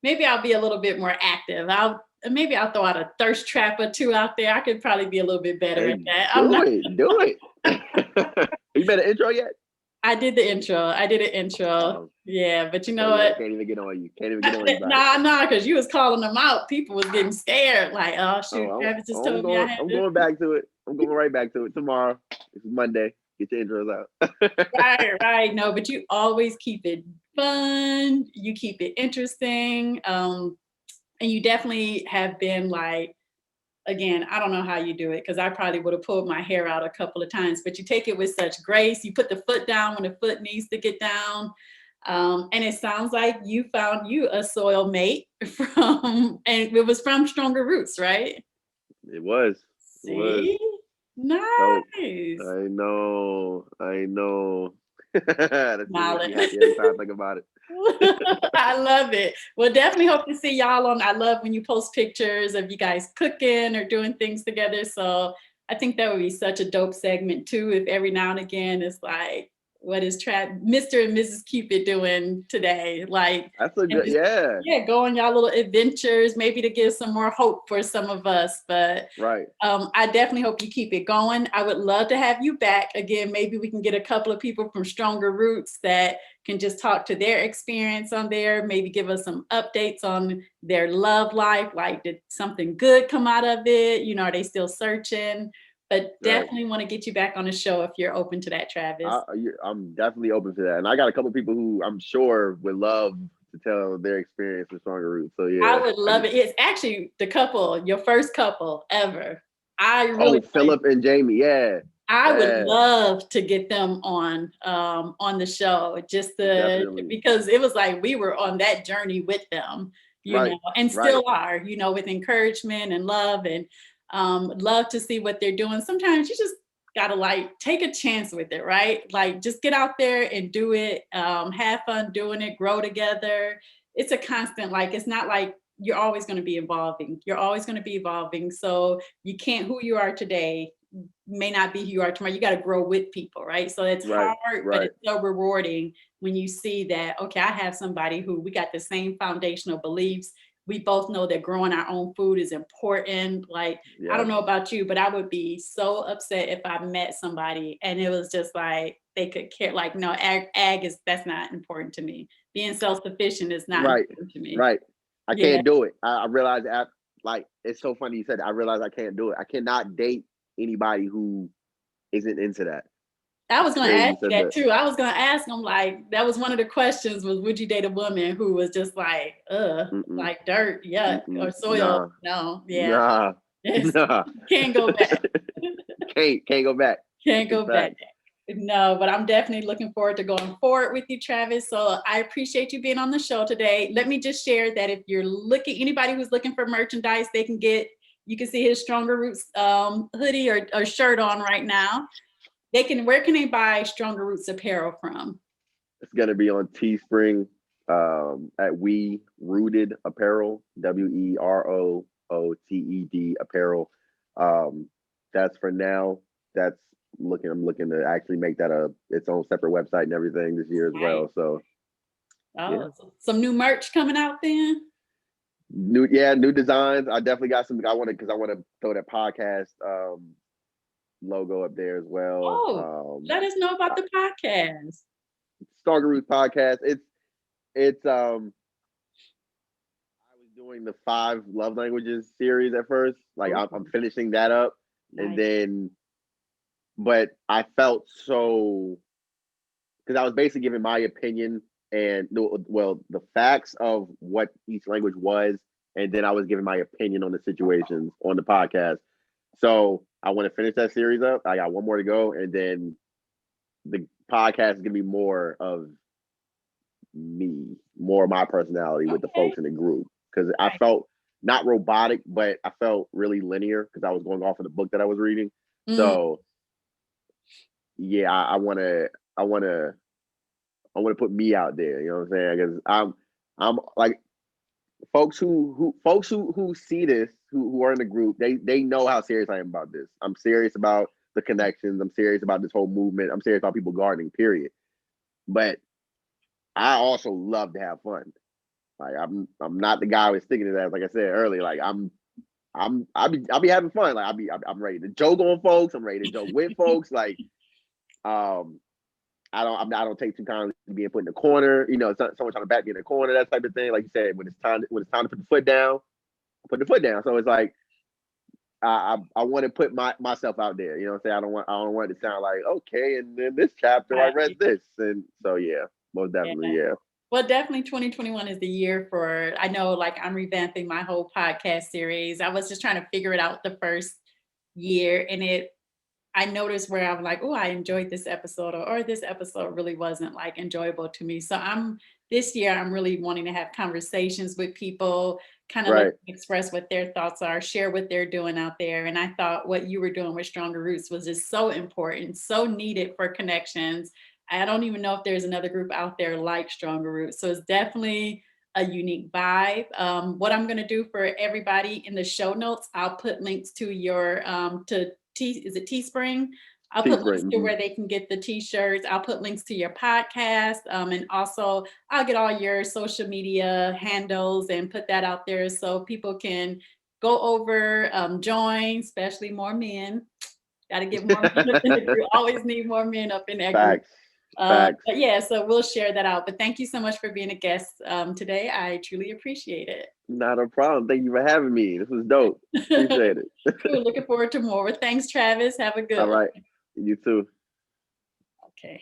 Maybe I'll be a little bit more active. I'll maybe I'll throw out a thirst trap or two out there. I could probably be a little bit better Hey, at that. I'm do not. it, do it. You made an intro yet? I did the intro. I did an intro. Um, Yeah, but you know so yeah, I what? can't even get on you. Can't even get on you about it. Nah, because you was calling them out. People was getting scared. Like, oh shoot, Oh, Travis just told me I had I'm to. going back to it. I'm going right back to it tomorrow. It's Monday. Get your intros out. Right. No, but you always keep it fun. You keep it interesting. And you definitely have been like, again, I don't know how you do it because I probably would have pulled my hair out a couple of times, but you take it with such grace. You put the foot down when the foot needs to get down. And it sounds like you found you a soil mate and it was from Stronger Roots, right? It was. It was. See? Dope. Nice. I know. I know. That shit makes Smiling. me happy every time I think about it. I love it. Well, definitely hope to see y'all on. I love when you post pictures of you guys cooking or doing things together. So I think that would be such a dope segment too. If every now and again it's like, what is Mr. and Mrs. Cupid doing today? Like, That's a and good, just, yeah. yeah, go on y'all little adventures, maybe to give some more hope for some of us. But Right. I definitely hope you keep it going. I would love to have you back again. Maybe we can get a couple of people from Stronger Roots that can just talk to their experience on there, maybe give us some updates on their love life. Like, did something good come out of it? You know, are they still searching? But Right. definitely want to get you back on the show if you're open to that, Travis. I'm definitely open to that. And I got a couple people who I'm sure would love to tell their experience with Stronger Roots. So yeah. I would love it. It's actually the couple, your first couple ever. I really Oh, Philip and Jamie. Yeah. I would love to get them on the show just because it was like we were on that journey with them, you know, and still are, you know, with encouragement and love and love to see what they're doing. Sometimes you just gotta like take a chance with it, right? Like just get out there and do it, have fun doing it, grow together. It's a constant, like it's not like you're always going to be evolving. You're always going to be evolving. So you can't, who you are today may not be who you are tomorrow. You got to grow with people, right? So it's hard, but it's so rewarding when you see that, okay, I have somebody who we got the same foundational beliefs. We both know that growing our own food is important. Like, I don't know about you, but I would be so upset if I met somebody and it was just like they could care, like, no, ag is, that's not important to me. Being self-sufficient is not important to me. Right. I can't do it. I realize that, like, it's so funny you said that. I realize I can't do it. I cannot date anybody who isn't into that. I was going to ask you that too. I was going to ask them, like, that was one of the questions was, would you date a woman who was just like, like dirt, or soil? No, Nah. Can't go back. Can't go back. Can't go back. No, but I'm definitely looking forward to going forward with you, Travis. So I appreciate you being on the show today. Let me just share that if you're looking, anybody who's looking for merchandise, you can see his Stronger Roots hoodie or shirt on right now. Where can they buy Stronger Roots apparel from? It's going to be on Teespring at We Rooted Apparel, WEROOTED Apparel. That's for now. I'm looking to actually make that its own separate website and everything this year as well. So, some new merch coming out then. New designs. I definitely got some. I want to throw that podcast logo up there as well. Oh, let us know about the podcast. Stronger Roots podcast. It's I was doing the 5 love languages series at first. Like I'm finishing that up, and then. But I felt so, because I was basically giving my opinion and the facts of what each language was, and then I was giving my opinion on the situations on the podcast. So I want to finish that series up. I got one more to go, and then the podcast is gonna be more of me, more of my personality with the folks in the group, because I felt not robotic, but I felt really linear because I was going off of the book that I was reading. So. Yeah, I want to put me out there. You know what I'm saying? Because I'm like folks who see this, who are in the group. They know how serious I am about this. I'm serious about the connections. I'm serious about this whole movement. I'm serious about people gardening. Period. But I also love to have fun. Like I'm not the guy who's sticking to that. Like I said earlier, like I'll be having fun. Like I'm ready to joke on folks. I'm ready to joke with folks. Like I don't take too kindly to being put in the corner. You know, someone trying to back me in the corner, that type of thing. Like you said, when it's time to put the foot down, put the foot down. So it's like I want to put myself out there. You know what I'm saying? I don't want it to sound like, okay, and in this chapter I read this. And so yeah, most definitely, yeah. Well, definitely 2021 is the year for, I know, like, I'm revamping my whole podcast series. I was just trying to figure it out the first year, and I noticed where I'm like, oh, I enjoyed this episode, or this episode really wasn't like enjoyable to me. So this year, I'm really wanting to have conversations with people, kind of let Right. them express what their thoughts are, share what they're doing out there. And I thought what you were doing with Stronger Roots was just so important, so needed for connections. I don't even know if there's another group out there like Stronger Roots. So it's definitely a unique vibe. What I'm going to do for everybody in the show notes, I'll put links to your is it Teespring? I'll put links to where they can get the t-shirts. I'll put links to your podcast. And also I'll get all your social media handles and put that out there so people can go over, join, especially more men. Got to get more men up in the group. Always need more men up in that group. Facts. But yeah, so we'll share that out. But thank you so much for being a guest today. I truly appreciate it. Not a problem. Thank you for having me. This was dope. Appreciate it. Cool. Looking forward to more. Well, thanks, Travis. Have a good All one. right. You too. Okay.